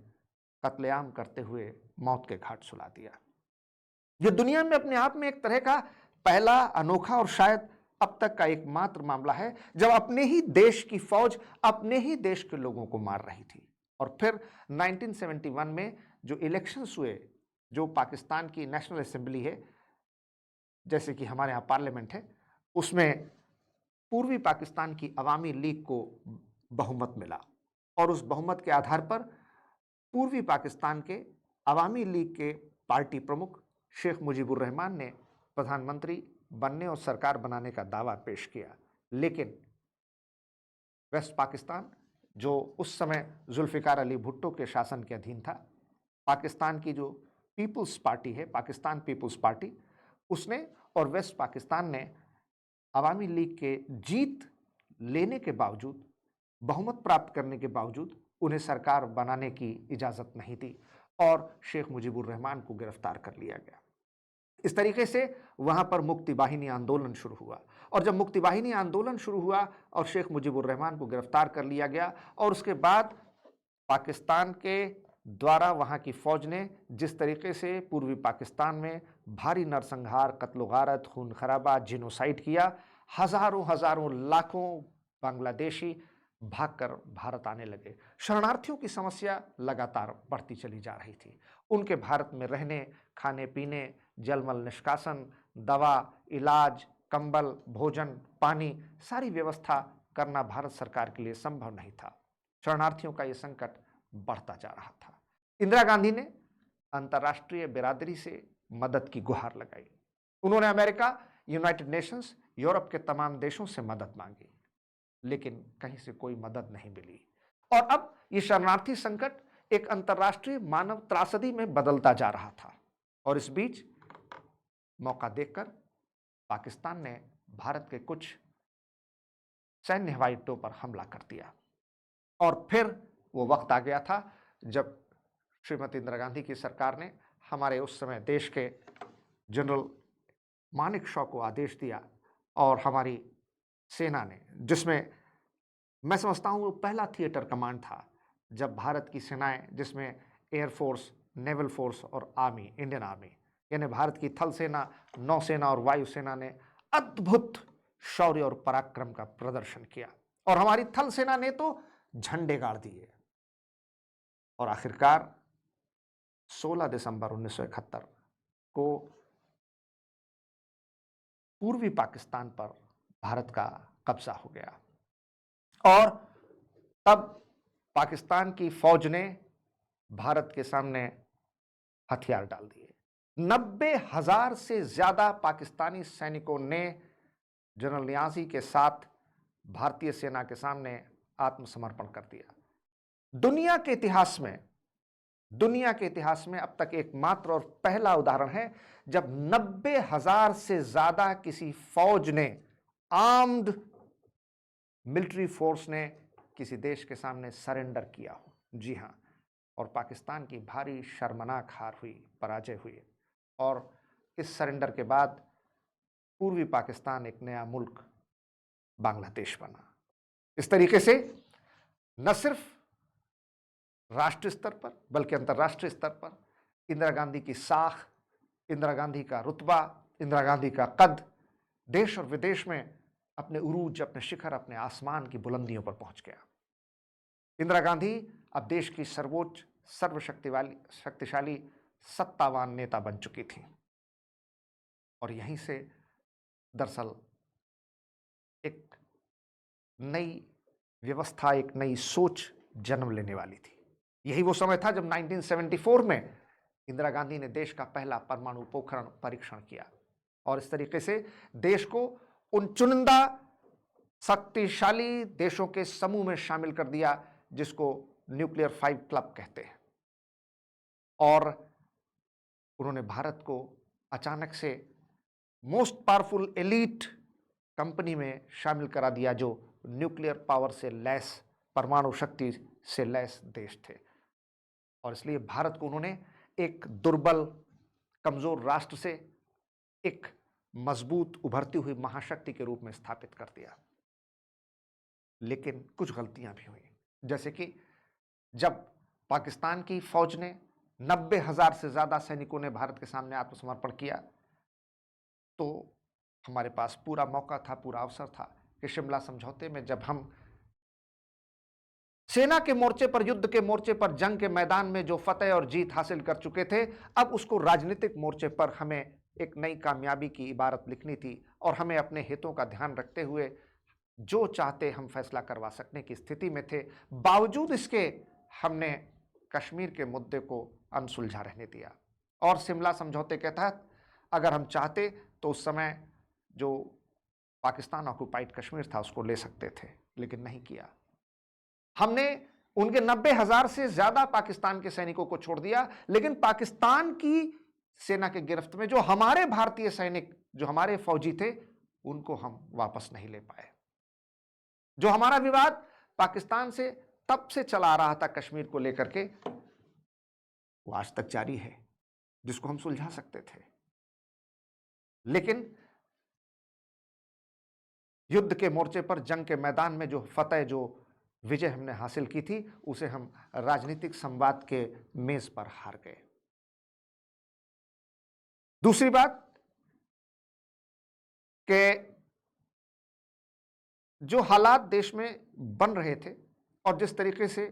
कत्लेआम करते हुए मौत के घाट सुला दिया। यह दुनिया में अपने आप में एक तरह का पहला, अनोखा और शायद अब तक का एकमात्र मामला है जब अपने ही देश की फौज अपने ही देश के लोगों को मार रही थी। और फिर 1971 में जो इलेक्शंस हुए, जो पाकिस्तान की नेशनल असेंबली है, जैसे कि हमारे यहाँ पार्लियामेंट है, उसमें पूर्वी पाकिस्तान की अवामी लीग को बहुमत मिला और उस बहुमत के आधार पर पूर्वी पाकिस्तान के अवामी लीग के पार्टी प्रमुख शेख मुजीबुर रहमान ने प्रधानमंत्री बनने और सरकार बनाने का दावा पेश किया। लेकिन वेस्ट पाकिस्तान, जो उस समय जुल्फिकार अली भुट्टो के शासन के अधीन था, पाकिस्तान की जो पीपुल्स पार्टी है, पाकिस्तान पीपुल्स पार्टी, उसने और वेस्ट पाकिस्तान ने अवामी लीग के जीत लेने के बावजूद, बहुमत प्राप्त करने के बावजूद उन्हें सरकार बनाने की इजाज़त नहीं दी और शेख मुजीबुर रहमान को गिरफ्तार कर लिया गया। इस तरीके से वहाँ पर मुक्ति वाहिनी आंदोलन शुरू हुआ और जब मुक्ति वाहिनी आंदोलन शुरू हुआ और शेख मुजीबुर रहमान को गिरफ्तार कर लिया गया और उसके बाद पाकिस्तान के द्वारा वहाँ की फौज ने जिस तरीके से पूर्वी पाकिस्तान में भारी नरसंहार, कत्ल-गारत, खून खराबा, जिनोसाइड किया, हजारों हजारों लाखों बांग्लादेशी भागकर भारत आने लगे। शरणार्थियों की समस्या लगातार बढ़ती चली जा रही थी। उनके भारत में रहने, खाने पीने, जलमल निष्कासन, दवा, इलाज, कंबल, भोजन, पानी, सारी व्यवस्था करना भारत सरकार के लिए संभव नहीं था। शरणार्थियों का ये संकट बढ़ता जा रहा था। इंदिरा गांधी ने अंतर्राष्ट्रीय बिरादरी से मदद की गुहार लगाई। उन्होंने अमेरिका, यूनाइटेड नेशंस, यूरोप के तमाम देशों से मदद मांगी, लेकिन कहीं से कोई मदद नहीं मिली और अब ये शरणार्थी संकट एक अंतर्राष्ट्रीय मानव त्रासदी में बदलता जा रहा था। और इस बीच मौका देखकर पाकिस्तान ने भारत के कुछ सैन्य हवाई अड्डों पर हमला कर दिया और फिर वो वक्त आ गया था जब श्रीमती इंदिरा गांधी की सरकार ने हमारे उस समय देश के जनरल मानेकशॉ को आदेश दिया और हमारी सेना ने, जिसमें मैं समझता हूँ वो पहला थिएटर कमांड था जब भारत की सेनाएं, जिसमें एयरफोर्स, नेवल फोर्स और आर्मी, इंडियन आर्मी, यानी भारत की थल सेना, नौसेना और वायुसेना ने अद्भुत शौर्य और पराक्रम का प्रदर्शन किया और हमारी थल सेना ने तो झंडे गाड़ दिए और आखिरकार 16 दिसंबर 1971 को पूर्वी पाकिस्तान पर भारत का कब्जा हो गया और तब पाकिस्तान की फौज ने भारत के सामने हथियार डाल दिए। 90,000 से ज्यादा पाकिस्तानी सैनिकों ने जनरल नियाजी के साथ भारतीय सेना के सामने आत्मसमर्पण कर दिया। दुनिया के इतिहास में दुनिया के इतिहास में अब तक एकमात्र और पहला उदाहरण है जब 90,000 से ज्यादा किसी फौज ने, आर्म्ड मिलिट्री फोर्स ने किसी देश के सामने सरेंडर किया हो। जी हां, और पाकिस्तान की भारी शर्मनाक हार हुई, पराजय हुई, और इस सरेंडर के बाद पूर्वी पाकिस्तान एक नया मुल्क बांग्लादेश बना। इस तरीके से न सिर्फ राष्ट्रीय स्तर पर बल्कि अंतर्राष्ट्रीय स्तर पर इंदिरा गांधी की साख, इंदिरा गांधी का रुतबा, इंदिरा गांधी का कद देश और विदेश में अपने उरूज, अपने शिखर, अपने आसमान की बुलंदियों पर पहुंच गया। इंदिरा गांधी अब देश की सर्वोच्च, शक्तिशाली, सत्तावान नेता बन चुकी थी, और यहीं से दरअसल एक नई व्यवस्था, एक नई सोच जन्म लेने वाली थी। यही वो समय था जब 1974 में इंदिरा गांधी ने देश का पहला परमाणु पोखरण परीक्षण किया, और इस तरीके से देश को उन चुनिंदा शक्तिशाली देशों के समूह में शामिल कर दिया जिसको न्यूक्लियर 5 क्लब कहते हैं। और उन्होंने भारत को अचानक से मोस्ट पावरफुल एलीट कंपनी में शामिल करा दिया, जो न्यूक्लियर पावर से लैस, परमाणु शक्ति से लैस देश थे। और इसलिए भारत को उन्होंने एक दुर्बल, कमजोर राष्ट्र से एक मजबूत, उभरती हुई महाशक्ति के रूप में स्थापित कर दिया। लेकिन कुछ गलतियां भी हुई, जैसे कि जब पाकिस्तान की फौज ने 90,000 से ज्यादा सैनिकों ने भारत के सामने आत्मसमर्पण किया, तो हमारे पास पूरा मौका था, पूरा अवसर था कि शिमला समझौते में जब हम सेना के मोर्चे पर, युद्ध के मोर्चे पर, जंग के मैदान में जो फतेह और जीत हासिल कर चुके थे, अब उसको राजनीतिक मोर्चे पर हमें एक नई कामयाबी की इबारत लिखनी थी, और हमें अपने हितों का ध्यान रखते हुए जो चाहते हम फैसला करवा सकने की स्थिति में थे। बावजूद इसके हमने कश्मीर के मुद्दे को अनसुलझा रहने दिया, और शिमला समझौते के तहत अगर हम चाहते तो उस समय जो पाकिस्तान ऑक्युपाइड कश्मीर था उसको ले सकते थे, लेकिन नहीं किया। हमने उनके 90,000 से ज्यादा पाकिस्तान के सैनिकों को छोड़ दिया, लेकिन पाकिस्तान की सेना के गिरफ्त में जो हमारे भारतीय सैनिक, जो हमारे फौजी थे, उनको हम वापस नहीं ले पाए। जो हमारा विवाद पाकिस्तान से तब से चला आ रहा था कश्मीर को लेकर के, वो आज तक जारी है, जिसको हम सुलझा सकते थे। लेकिन युद्ध के मोर्चे पर, जंग के मैदान में जो फतेह, जो विजय हमने हासिल की थी, उसे हम राजनीतिक संवाद के मेज पर हार गए। दूसरी बात कि जो हालात देश में बन रहे थे, और जिस तरीके से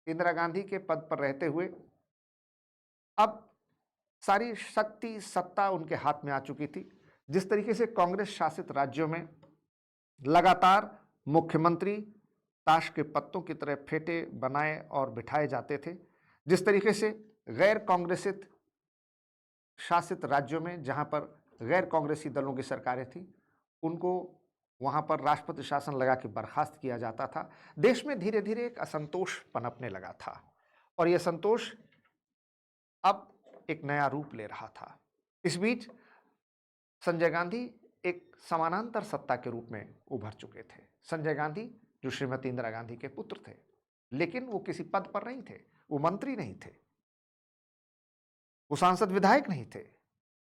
इंदिरा गांधी के पद पर रहते हुए अब सारी शक्ति, सत्ता उनके हाथ में आ चुकी थी, जिस तरीके से कांग्रेस शासित राज्यों में लगातार मुख्यमंत्री ताश के पत्तों की तरह फेंटे बनाए और बिठाए जाते थे, जिस तरीके से गैर कांग्रेसित शासित राज्यों में, जहां पर गैर कांग्रेसी दलों की सरकारें थी, उनको वहां पर राष्ट्रपति शासन लगा के बर्खास्त किया जाता था। देश में धीरे धीरे एक असंतोष पनपने लगा था, और यह संतोष अब एक नया रूप ले रहा था। इस बीच संजय गांधी एक समानांतर सत्ता के रूप में उभर चुके थे। संजय गांधी जो श्रीमती इंदिरा गांधी के पुत्र थे, लेकिन वो किसी पद पर नहीं थे, वो मंत्री नहीं थे, वो सांसद विधायक नहीं थे,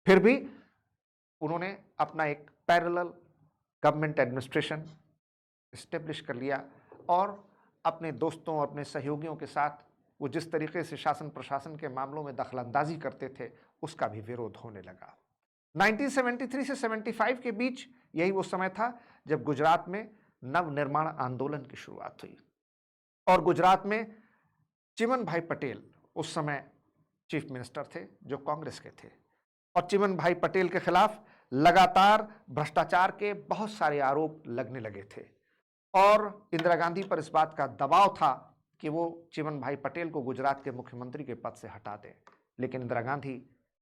फिर भी उन्होंने अपना एक पैरेलल गवर्नमेंट एडमिनिस्ट्रेशन एस्टेब्लिश कर लिया, और अपने दोस्तों, अपने सहयोगियों के साथ वो जिस तरीके से शासन प्रशासन के मामलों में दखलंदाजी करते थे, उसका भी विरोध होने लगा। 1973 से 75 के बीच यही वो समय था जब गुजरात में नवनिर्माण आंदोलन की शुरुआत हुई, और गुजरात में चिमन भाई पटेल उस समय चीफ मिनिस्टर थे, जो कांग्रेस के थे, और चिमन भाई पटेल के खिलाफ लगातार भ्रष्टाचार के बहुत सारे आरोप लगने लगे थे, और इंदिरा गांधी पर इस बात का दबाव था कि वो चिमन भाई पटेल को गुजरात के मुख्यमंत्री के पद से हटा दें। लेकिन इंदिरा गांधी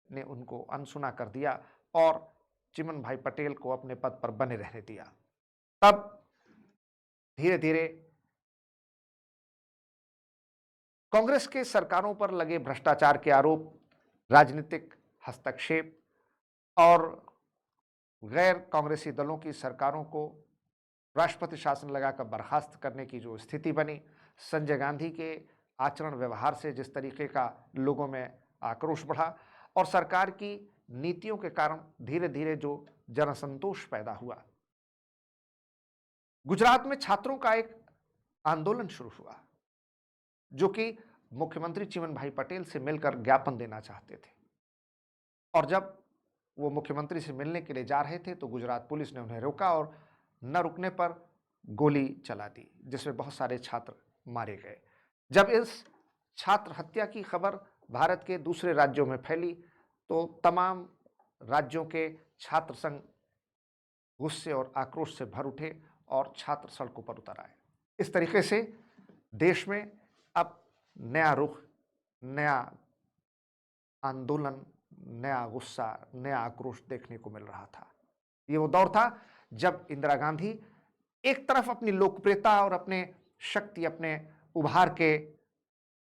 ने उनको अनसुना कर दिया और चिमन भाई पटेल को अपने पद पर बने रहने दिया। तब धीरे धीरे कांग्रेस के सरकारों पर लगे भ्रष्टाचार के आरोप, राजनीतिक हस्तक्षेप और गैर कांग्रेसी दलों की सरकारों को राष्ट्रपति शासन लगाकर बर्खास्त करने की जो स्थिति बनी, संजय गांधी के आचरण व्यवहार से जिस तरीके का लोगों में आक्रोश बढ़ा और सरकार की नीतियों के कारण धीरे धीरे जो जनसंतोष पैदा हुआ। गुजरात में छात्रों का एक आंदोलन शुरू हुआ जो कि मुख्यमंत्री चिमनभाई पटेल से मिलकर ज्ञापन देना चाहते थे, और जब वो मुख्यमंत्री से मिलने के लिए जा रहे थे तो गुजरात पुलिस ने उन्हें रोका और न रुकने पर गोली चला दी, जिसमें बहुत सारे छात्र मारे गए। जब इस छात्र हत्या की खबर भारत के दूसरे राज्यों में फैली तो तमाम राज्यों के छात्र संघ गुस्से और आक्रोश से भर उठे और छात्र सड़कों पर उतर आए। इस तरीके से देश में अब नया रुख, नया आंदोलन, नया गुस्सा, नया आक्रोश देखने को मिल रहा था। ये वो दौर था जब इंदिरा गांधी एक तरफ अपनी लोकप्रियता और अपने शक्ति, अपने उभार के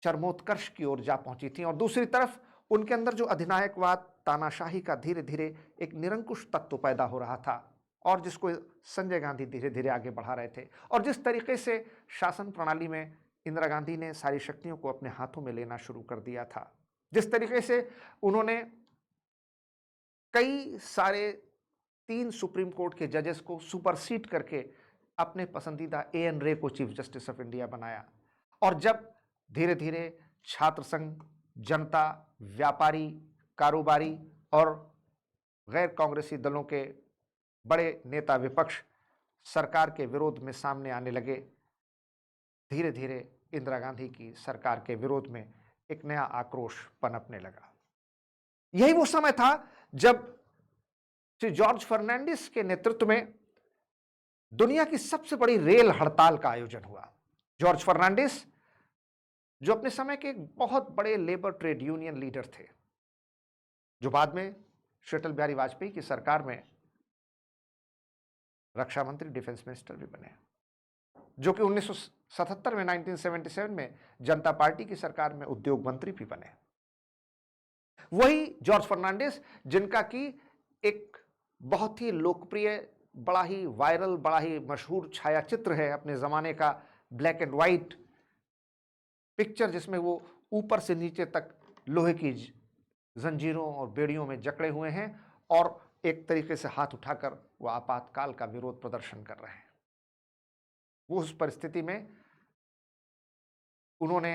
चरमोत्कर्ष की ओर जा पहुंची थी, और दूसरी तरफ उनके अंदर जो अधिनायकवाद, तानाशाही का धीरे धीरे एक निरंकुश तत्व पैदा हो रहा था और जिसको संजय गांधी धीरे धीरे आगे बढ़ा रहे थे। और जिस तरीके से शासन प्रणाली में इंदिरा गांधी ने सारी शक्तियों को अपने हाथों में लेना शुरू कर दिया था, जिस तरीके से उन्होंने कई सारे 3 सुप्रीम कोर्ट के जजेस को सुपरसीड करके अपने पसंदीदा एएन रे को चीफ जस्टिस ऑफ इंडिया बनाया, और जब धीरे धीरे छात्र संघ, जनता, व्यापारी, कारोबारी और गैर कांग्रेसी दलों के बड़े नेता विपक्ष सरकार के विरोध में सामने आने लगे, धीरे धीरे इंदिरा गांधी की सरकार के विरोध में एक नया आक्रोश पनपने लगा। यही वो समय था जब श्री जॉर्ज फर्नांडिस के नेतृत्व में दुनिया की सबसे बड़ी रेल हड़ताल का आयोजन हुआ। जॉर्ज फर्नांडिस जो अपने समय के एक बहुत बड़े लेबर ट्रेड यूनियन लीडर थे, जो बाद में श्री अटल बिहारी वाजपेयी की सरकार में रक्षा मंत्री, डिफेंस मिनिस्टर भी बने, जो कि 1977 में 1977 में जनता पार्टी की सरकार में उद्योग मंत्री भी बने। वही जॉर्ज फर्नांडिस जिनका कि एक बहुत ही लोकप्रिय, बड़ा ही वायरल, बड़ा ही मशहूर छायाचित्र है अपने जमाने का, ब्लैक एंड व्हाइट पिक्चर, जिसमें वो ऊपर से नीचे तक लोहे की जंजीरों और बेड़ियों में जकड़े हुए हैं और एक तरीके से हाथ उठाकर वो आपातकाल का विरोध प्रदर्शन कर रहे हैं। वो उस परिस्थिति में उन्होंने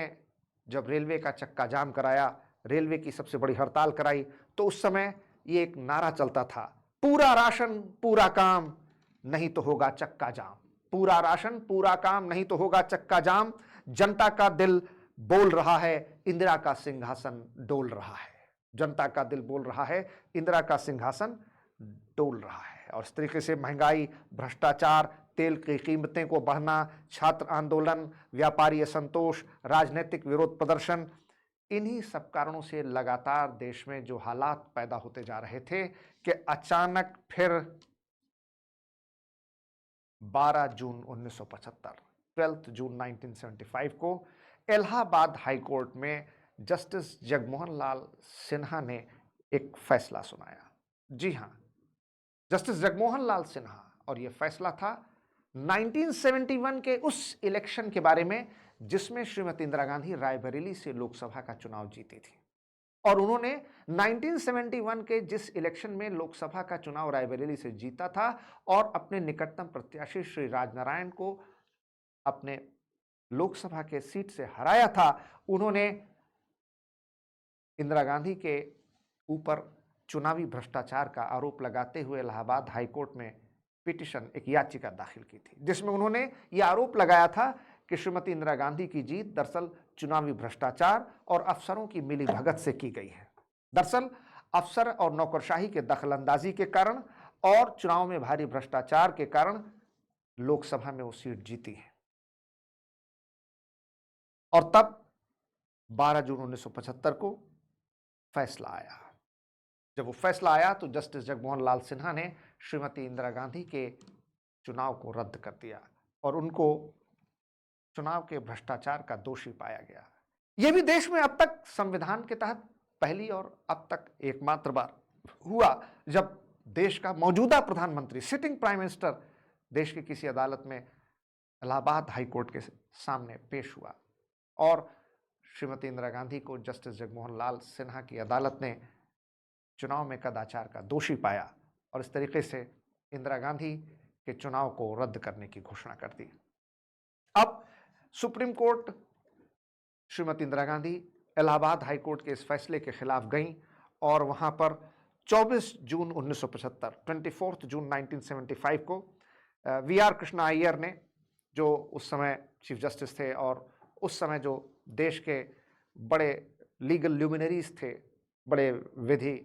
जब रेलवे का चक्का जाम कराया, रेलवे की सबसे बड़ी हड़ताल कराई, तो उस समय ये एक नारा चलता था, पूरा राशन पूरा काम, नहीं तो होगा चक्का जाम। पूरा राशन पूरा काम, नहीं तो होगा चक्का जाम। जनता का दिल बोल रहा है, इंदिरा का सिंहासन डोल रहा है। जनता का दिल बोल रहा है, इंदिरा का सिंहासन डोल रहा है। और इस तरीके से महंगाई, भ्रष्टाचार, तेल की कीमतें को बढ़ना, छात्र आंदोलन, व्यापारी असंतोष, राजनीतिक विरोध प्रदर्शन, इन्हीं सब कारणों से लगातार देश में जो हालात पैदा होते जा रहे थे कि अचानक फिर 12 जून 1975, 12 जून 1975 को इलाहाबाद हाई कोर्ट में जस्टिस जगमोहन लाल सिन्हा ने एक फैसला सुनाया। जी हां, जस्टिस जगमोहन लाल सिन्हा, और यह फैसला था 1971 के उस इलेक्शन के बारे में जिसमें श्रीमती इंदिरा गांधी रायबरेली से लोकसभा का चुनाव जीती थी। और उन्होंने 1971 के जिस इलेक्शन में लोकसभा का चुनाव रायबरेली से जीता था और अपने निकटतम प्रत्याशी श्री राजनारायण को अपने लोकसभा के सीट से हराया था, उन्होंने इंदिरा गांधी के ऊपर चुनावी भ्रष्टाचार का आरोप लगाते हुए इलाहाबाद हाईकोर्ट में पिटीशन, एक याचिका दाखिल की थी, जिसमें उन्होंने यह आरोप लगाया था कि श्रीमती इंदिरा गांधी की जीत दरअसल चुनावी भ्रष्टाचार और अफसरों की मिलीभगत से की गई है। दरअसल अफसर और नौकरशाही के दखलंदाजी के कारण और चुनाव में भारी भ्रष्टाचार के कारण लोकसभा में वो सीट जीती है। और तब 12 जून 1975 को फैसला आया। जब वो फैसला आया तो जस्टिस जगमोहन लाल सिन्हा ने श्रीमती इंदिरा गांधी के चुनाव को रद्द कर दिया और उनको चुनाव के भ्रष्टाचार का दोषी पाया गया। यह भी देश में अब तक संविधान के तहत पहली और अब तक एकमात्र बार हुआ जब देश का मौजूदा प्रधानमंत्री, सिटिंग प्राइम मिनिस्टर, देश की किसी अदालत में इलाहाबाद हाई कोर्ट के सामने पेश हुआ और श्रीमती इंदिरा गांधी को जस्टिस जगमोहन लाल सिन्हा की अदालत ने चुनाव में कदाचार का दोषी पाया और इस तरीके से इंदिरा गांधी के चुनाव को रद्द करने की घोषणा कर दी। अब supreme court Shrimati Indira Gandhi Allahabad high court के इस फैसले के खिलाफ गई और वहां पर 24 जून 1975, 24 जून 1975 को वी.आर. कृष्णा अय्यर ने, जो उस समय चीफ जस्टिस थे और उस समय जो देश के बड़े लीगल ल्यूमिनरीज थे, बड़े विधि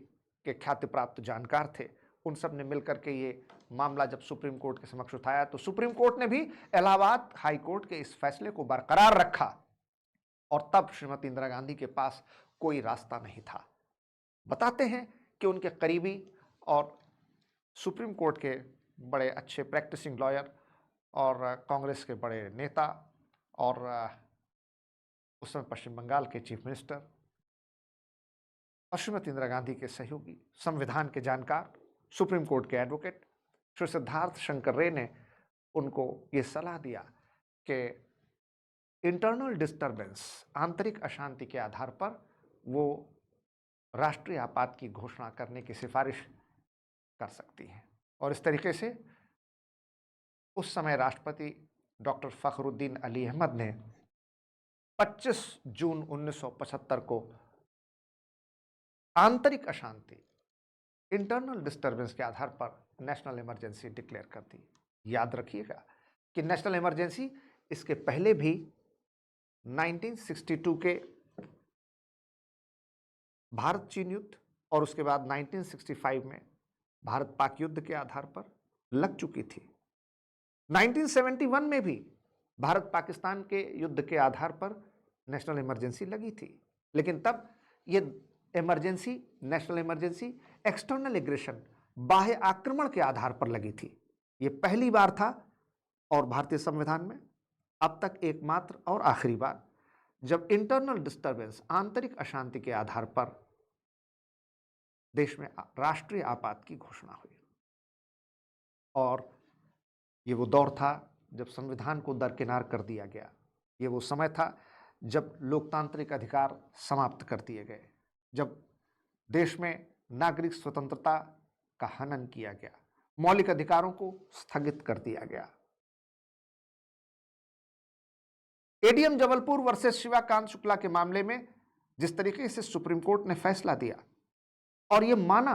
के ख्याति प्राप्त जानकार थे, उन सब ने मिलकर के ये मामला जब सुप्रीम कोर्ट के समक्ष उठाया तो सुप्रीम कोर्ट ने भी इलाहाबाद हाई कोर्ट के इस फैसले को बरकरार रखा और तब श्रीमती इंदिरा गांधी के पास कोई रास्ता नहीं था। बताते हैं कि उनके करीबी और सुप्रीम कोर्ट के बड़े अच्छे प्रैक्टिसिंग लॉयर और कांग्रेस के बड़े नेता और उस समय पश्चिम बंगाल के चीफ मिनिस्टर और श्रीमती इंदिरा गांधी के सहयोगी, संविधान के जानकार, सुप्रीम कोर्ट के एडवोकेट श्री सिद्धार्थ शंकर रे ने उनको ये सलाह दिया कि इंटरनल डिस्टर्बेंस, आंतरिक अशांति के आधार पर वो राष्ट्रीय आपात की घोषणा करने की सिफारिश कर सकती है। और इस तरीके से उस समय राष्ट्रपति डॉक्टर फखरुद्दीन अली अहमद ने 25 जून 1975 को आंतरिक अशांति, इंटरनल डिस्टर्बेंस के आधार पर नेशनल इमरजेंसी डिक्लेयर कर दी। याद रखिएगा कि नेशनल इमरजेंसी इसके पहले भी 1962 के भारत चीन युद्ध और उसके बाद 1965 में भारत पाक युद्ध के आधार पर लग चुकी थी। 1971 में भी भारत पाकिस्तान के युद्ध के आधार पर नेशनल इमरजेंसी लगी थी, लेकिन तब ये emergency, national emergency external aggression, बाह्य आक्रमण के आधार पर लगी थी। ये पहली बार था और भारतीय संविधान में अब तक एकमात्र और आखिरी बार जब इंटरनल डिस्टर्बेंस, आंतरिक अशांति के आधार पर देश में राष्ट्रीय आपात की घोषणा हुई। और ये वो दौर था जब संविधान को दरकिनार कर दिया गया। ये वो समय था जब लोकतांत्रिक अधिकार समाप्त कर दिए गए, जब देश में नागरिक स्वतंत्रता का हनन किया गया, मौलिक अधिकारों को स्थगित कर दिया गया। एडीएम जबलपुर वर्सेस शिवाकांत शुक्ला के मामले में जिस तरीके से सुप्रीम कोर्ट ने फैसला दिया और यह माना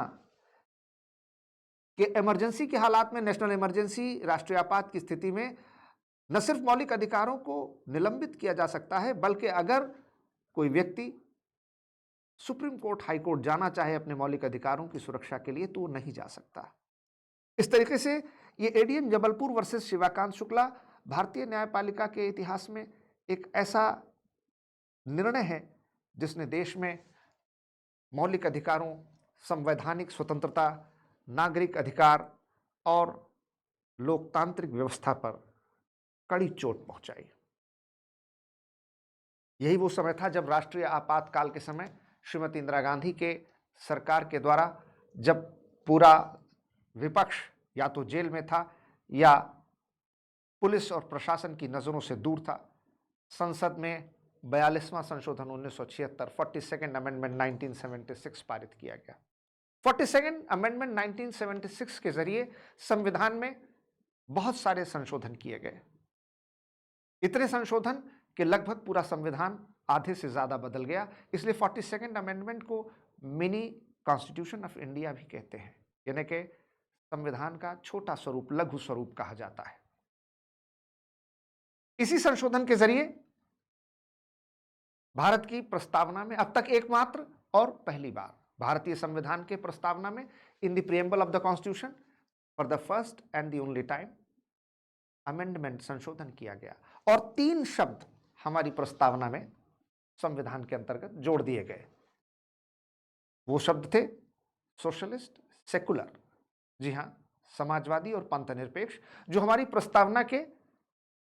कि इमरजेंसी के हालात में, नेशनल इमरजेंसी, राष्ट्रीय आपात की स्थिति में न सिर्फ मौलिक अधिकारों को निलंबित किया जा सकता है, बल्कि अगर कोई व्यक्ति सुप्रीम कोर्ट, हाई कोर्ट जाना चाहे अपने मौलिक अधिकारों की सुरक्षा के लिए तो वो नहीं जा सकता। इस तरीके से ये एडीएम जबलपुर वर्सेस शिवाकांत शुक्ला भारतीय न्यायपालिका के इतिहास में एक ऐसा निर्णय है जिसने देश में मौलिक अधिकारों, संवैधानिक स्वतंत्रता, नागरिक अधिकार और लोकतांत्रिक व्यवस्था पर कड़ी चोट पहुंचाई। यही वो समय था जब राष्ट्रीय आपातकाल के समय श्रीमती इंदिरा गांधी के सरकार के द्वारा, जब पूरा विपक्ष या तो जेल में था या पुलिस और प्रशासन की नजरों से दूर था, संसद में 42वां संशोधन 1976, 42nd अमेंडमेंट 1976 पारित किया गया। 42nd अमेंडमेंट 1976 के जरिए संविधान में बहुत सारे संशोधन किए गए। इतने संशोधन कि लगभग पूरा संविधान आधे से ज्यादा बदल गया। इसलिए 42nd अमेंडमेंट को मिनी कॉन्स्टिट्यूशन ऑफ इंडिया भी कहते हैं, यानी कि संविधान का छोटा स्वरूप, लघु स्वरूप कहा जाता है। इसी संशोधन के जरिए भारत की प्रस्तावना में अब तक एकमात्र और पहली बार भारतीय संविधान के प्रस्तावना में in the preamble of the constitution for the first and the only time amendment, संशोधन किया गया और 3 शब्द हमारी प्रस्तावना में संविधान के अंतर्गत जोड़ दिए गए। वो शब्द थे सोशलिस्ट, सेकुलर, जी हां, समाजवादी और पंथनिरपेक्ष, जो हमारी प्रस्तावना के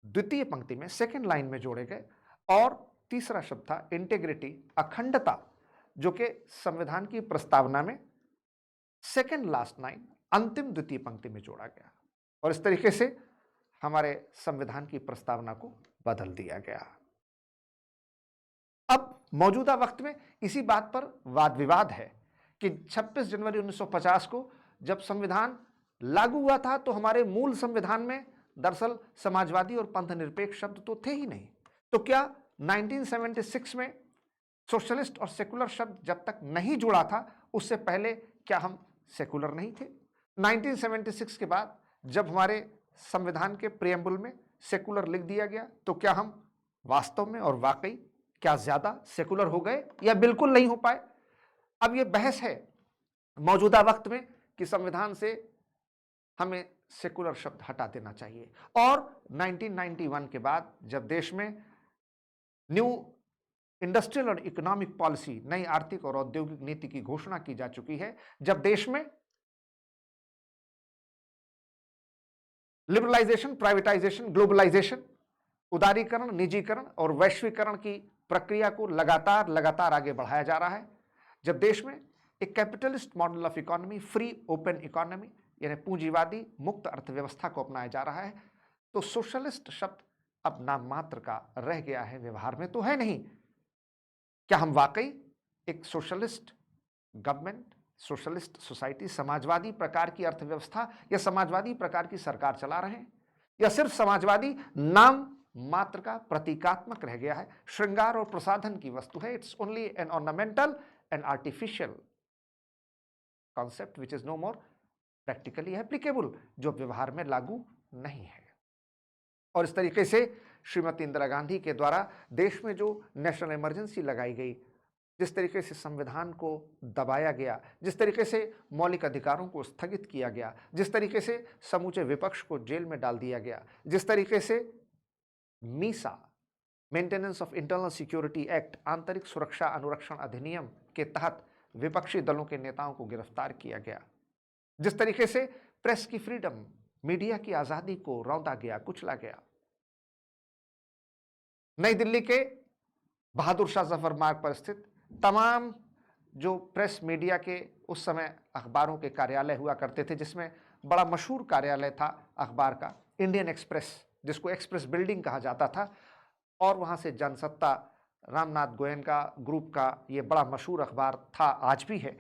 द्वितीय पंक्ति में, सेकंड लाइन में जोड़े गए और तीसरा शब्द था इंटेग्रिटी, अखंडता, जो कि संविधान की प्रस्तावना में सेकेंड लास्ट लाइन, अंतिम द्वितीय पंक्ति में जोड़ा गया और इस तरीके से हमारे संविधान की प्रस्तावना को बदल दिया गया। अब मौजूदा वक्त में इसी बात पर वाद विवाद है कि 26 जनवरी 1950 को जब संविधान लागू हुआ था तो हमारे मूल संविधान में दरअसल समाजवादी और पंथ निरपेक्ष शब्द तो थे ही नहीं। तो क्या 1976 में सोशलिस्ट और सेकुलर शब्द जब तक नहीं जुड़ा था उससे पहले क्या हम सेकुलर नहीं थे? 1976 के बाद जब हमारे संविधान के प्रियम्बल में सेकुलर लिख दिया गया तो क्या हम वास्तव में और वाकई क्या ज्यादा सेकुलर हो गए या बिल्कुल नहीं हो पाए? अब यह बहस है मौजूदा वक्त में कि संविधान से हमें सेकुलर शब्द हटा देना चाहिए और 1991 के बाद जब देश में न्यू इंडस्ट्रियल और इकोनॉमिक पॉलिसी, नई आर्थिक और औद्योगिक नीति की घोषणा की जा चुकी है, जब देश में लिबरलाइजेशन, प्राइवेटाइजेशन, ग्लोबलाइजेशन, उदारीकरण, निजीकरण और वैश्वीकरण की प्रक्रिया को लगातार आगे बढ़ाया जा रहा है, जब देश में एक capitalist model of economy, free open economy यानी पूंजीवादी मुक्त अर्थव्यवस्था को अपनाया जा रहा है, तो सोशलिस्ट शब्द अब नाम मात्र का रह गया है, व्यवहार में तो है नहीं। क्या हम वाकई एक socialist government, socialist society, Samajwadi प्रकार की अर्थव्यवस्था या समाजवादी प्रकार की सरकार चला रहे हैं, या सिर्फ समाजवादी नाम मात्र का प्रतीकात्मक रह गया है, श्रृंगार और प्रसाधन की वस्तु है? It's only an ornamental and artificial concept which is no more practically applicable, जो व्यवहार में लागू नहीं है। और इस तरीके से श्रीमती इंदिरा गांधी के द्वारा देश में जो नेशनल इमरजेंसी लगाई गई, जिस तरीके से संविधान को दबाया गया, जिस तरीके से मौलिक अधिकारों को स्थगित किया गया, जिस तरीके से समूचे विपक्ष को जेल में डाल दिया गया, जिस तरीके से Misa, maintenance of internal security act, आंतरिक सुरक्षा अनुरक्षण अधिनियम के तहत विपक्षी दलों के नेताओं को गिरफ्तार किया गया, जिस तरीके से प्रेस की फ्रीडम, मीडिया की आजादी को रौंदा गया, कुचला गया। नई दिल्ली के बहादुर शाह जफर मार्ग पर स्थित तमाम जो प्रेस मीडिया के उस समय अखबारों के कार्यालय हुआ करते थे, जिसमें बड़ा मशहूर कार्यालय था अखबार का इंडियन एक्सप्रेस, जिसको एक्सप्रेस बिल्डिंग कहा जाता था, और वहां से जनसत्ता, रामनाथ गोयनका ग्रुप का ये बड़ा मशहूर अखबार था, आज भी है,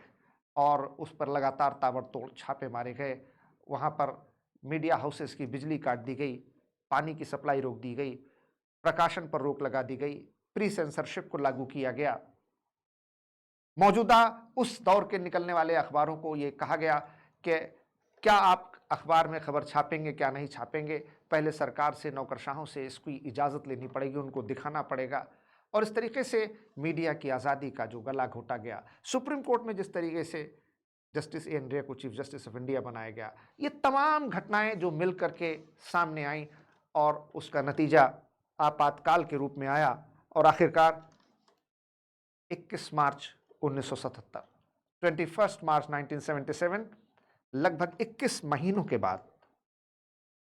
और उस पर लगातार ताबड़तोड़ छापे मारे गए। वहां पर मीडिया हाउसेस की बिजली काट दी गई, पानी की सप्लाई रोक दी गई, प्रकाशन पर रोक लगा दी गई, प्री सेंसरशिप को लागू किया गया। मौजूदा उस दौर के निकलने वाले अखबारों को यह कहा गया कि क्या आप अखबार में खबर छापेंगे, क्या नहीं छापेंगे, पहले सरकार से, नौकरशाहों से इसकी इजाज़त लेनी पड़ेगी, उनको दिखाना पड़ेगा। और इस तरीके से मीडिया की आज़ादी का जो गला घोटा गया, सुप्रीम कोर्ट में जिस तरीके से जस्टिस ए एन रे को चीफ जस्टिस ऑफ इंडिया बनाया गया, ये तमाम घटनाएं जो मिल करके सामने आई और उसका नतीजा आपातकाल के रूप में आया, और आखिरकार 21 मार्च 1977, 21 मार्च 1977, लगभग 21 महीनों के बाद,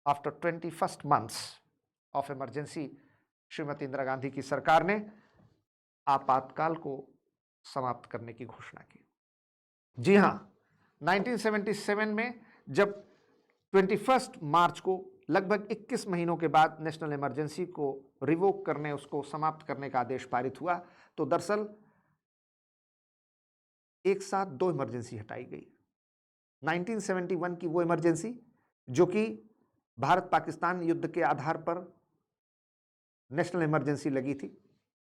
after 21 months of emergency, Shrimati Indira Gandhi की सरकार ने आपातकाल को समाप्त करने की घोषणा की। जी हां, 1977 में जब 21 मार्च को लगभग 21 महीनों के बाद नेशनल इमरजेंसी को रिवोक करने, उसको समाप्त करने का आदेश पारित हुआ, तो दरअसल एक साथ दो इमरजेंसी हटाई गई। 1971 की वो इमरजेंसी जो कि भारत पाकिस्तान युद्ध के आधार पर नेशनल इमरजेंसी लगी थी,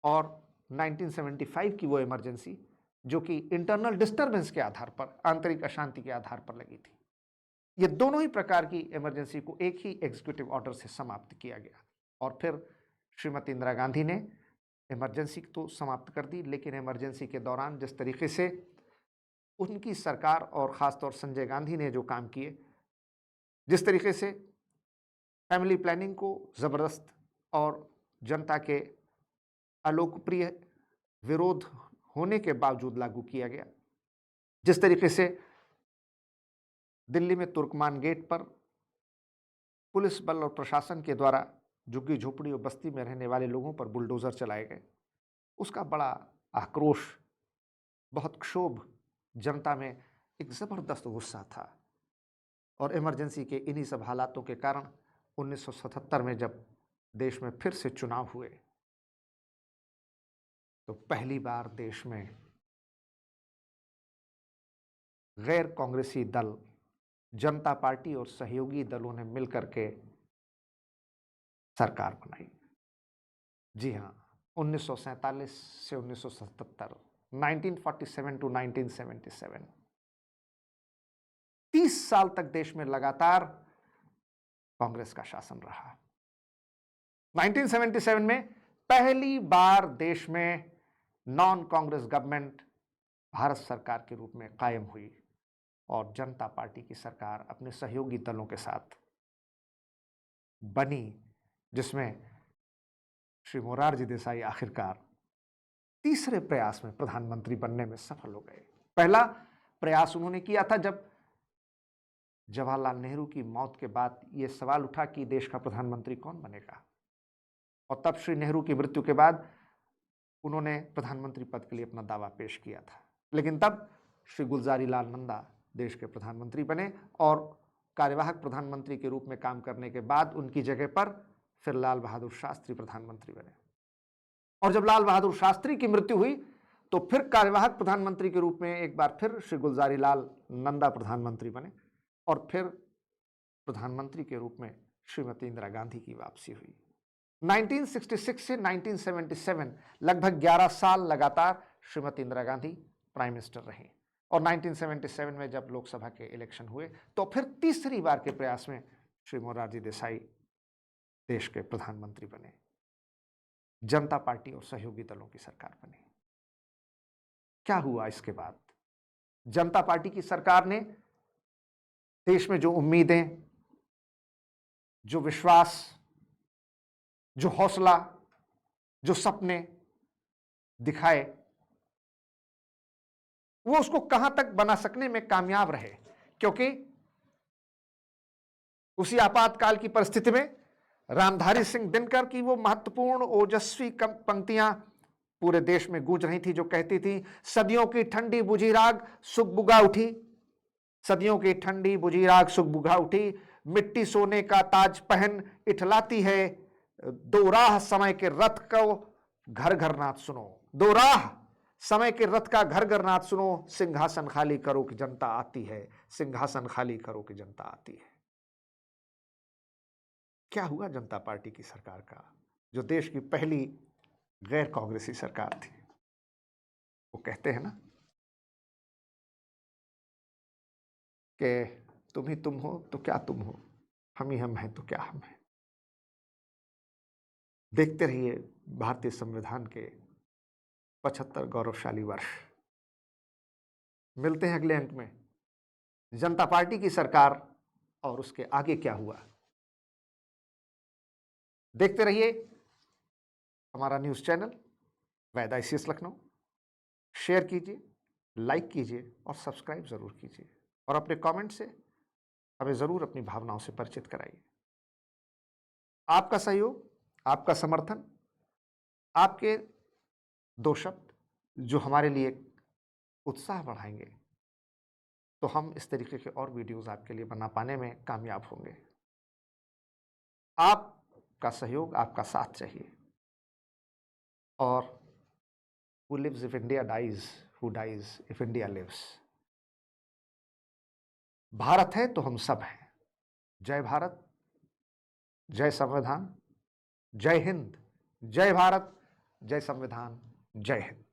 और 1975 की वो इमरजेंसी जो कि इंटरनल डिस्टर्बेंस के आधार पर, आंतरिक अशांति के आधार पर लगी थी। ये दोनों ही प्रकार की इमरजेंसी को एक ही एग्जीक्यूटिव ऑर्डर से समाप्त किया गया, और फिर श्रीमती इंदिरा गांधी ने इमरजेंसी तो समाप्त कर दी, लेकिन इमरजेंसी के दौरान जिस तरीके से उनकी सरकार और ख़ासतौर संजय गांधी ने जो काम किए, जिस तरीके से फैमिली प्लानिंग को ज़बरदस्त और जनता के अलोकप्रिय विरोध होने के बावजूद लागू किया गया, जिस तरीके से दिल्ली में तुर्कमान गेट पर पुलिस बल और प्रशासन के द्वारा झुग्गी झोपड़ी और बस्ती में रहने वाले लोगों पर बुलडोजर चलाए गए, उसका बड़ा आक्रोश, बहुत क्षोभ, जनता में एक ज़बरदस्त गुस्सा था। और इमरजेंसी के इन्हीं सब हालातों के कारण 1977 में जब देश में फिर से चुनाव हुए तो पहली बार देश में गैर कांग्रेसी दल जनता पार्टी और सहयोगी दलों ने मिलकर के सरकार बनाई। जी हाँ, 1947 से 1977, 1947 टू 1977, 30 साल तक देश में लगातार कांग्रेस का शासन रहा। 1977 में पहली बार देश में नॉन कांग्रेस गवर्नमेंट भारत सरकार के रूप में कायम हुई और जनता पार्टी की सरकार अपने सहयोगी दलों के साथ बनी, जिसमें श्री मोरारजी देसाई आखिरकार तीसरे प्रयास में प्रधानमंत्री बनने में सफल हो गए। पहला प्रयास उन्होंने किया था जब जवाहरलाल नेहरू की मौत के बाद यह सवाल उठा कि देश का प्रधानमंत्री कौन बनेगा, और तब श्री नेहरू की मृत्यु के बाद उन्होंने प्रधानमंत्री पद के लिए अपना दावा पेश किया था। लेकिन तब श्री गुलजारी लाल नंदा देश के प्रधानमंत्री बने और कार्यवाहक प्रधानमंत्री के रूप में काम करने के बाद उनकी जगह पर फिर लाल बहादुर शास्त्री प्रधानमंत्री बने। और जब लाल बहादुर शास्त्री की मृत्यु हुई तो फिर कार्यवाहक प्रधानमंत्री के रूप में एक बार फिर श्री गुलजारी लाल नंदा प्रधानमंत्री बने और फिर प्रधानमंत्री के रूप में श्रीमती इंदिरा गांधी की वापसी हुई। 1966 से 1977 लगभग 11 साल लगातार श्रीमती इंदिरा गांधी प्राइम मिनिस्टर रहीं और 1977 में जब लोकसभा के इलेक्शन हुए तो फिर तीसरी बार के प्रयास में श्री मोरारजी देसाई देश के प्रधानमंत्री बने। जनता पार्टी और सहयोगी दलों की सरकार बनी। क्या हुआ इसके बाद? जनता पार्टी की सरकार ने देश में जो उम्मीदें, जो विश्वास, जो हौसला, जो सपने दिखाए, वो उसको कहां तक बना सकने में कामयाब रहे, क्योंकि उसी आपातकाल की परिस्थिति में रामधारी सिंह दिनकर की वो महत्वपूर्ण ओजस्वी पंक्तियां पूरे देश में गूंज रही थी, जो कहती थी, सदियों की ठंडी बुझी राग सुख बुझा उठी, सदियों की ठंडी बुझी राग सुख बुझा उठी, मिट्टी सोने का ताज पहन इठलाती है, दो राह समय के रथ को घर घर नाथ सुनो, दो राह समय के रथ का घर घर नाथ सुनो, सिंहासन खाली करो कि जनता आती है, सिंहासन खाली करो कि जनता आती है। क्या हुआ जनता पार्टी की सरकार का, जो देश की पहली गैर कांग्रेसी सरकार थी? वो कहते हैं ना कि तुम ही तुम हो तो क्या तुम हो, हम ही हम हैं तो क्या हम हैं। देखते रहिए भारतीय संविधान के 75 गौरवशाली वर्ष। मिलते हैं अगले अंक में जनता पार्टी की सरकार और उसके आगे क्या हुआ। देखते रहिए हमारा न्यूज़ चैनल वैद ICS लखनऊ। शेयर कीजिए, लाइक कीजिए और सब्सक्राइब ज़रूर कीजिए और अपने कमेंट से हमें ज़रूर अपनी भावनाओं से परिचित कराइए। आपका सहयोग, आपका समर्थन, आपके 2 शब्द जो हमारे लिए उत्साह बढ़ाएंगे, तो हम इस तरीके के और वीडियोस आपके लिए बना पाने में कामयाब होंगे। आपका सहयोग, आपका साथ चाहिए। और who lives if India dies, who dies if India lives। Bharat है तो हम सब हैं। जय भारत, जय संविधान, जय हिंद, जय भारत, जय संविधान, जय हिंद।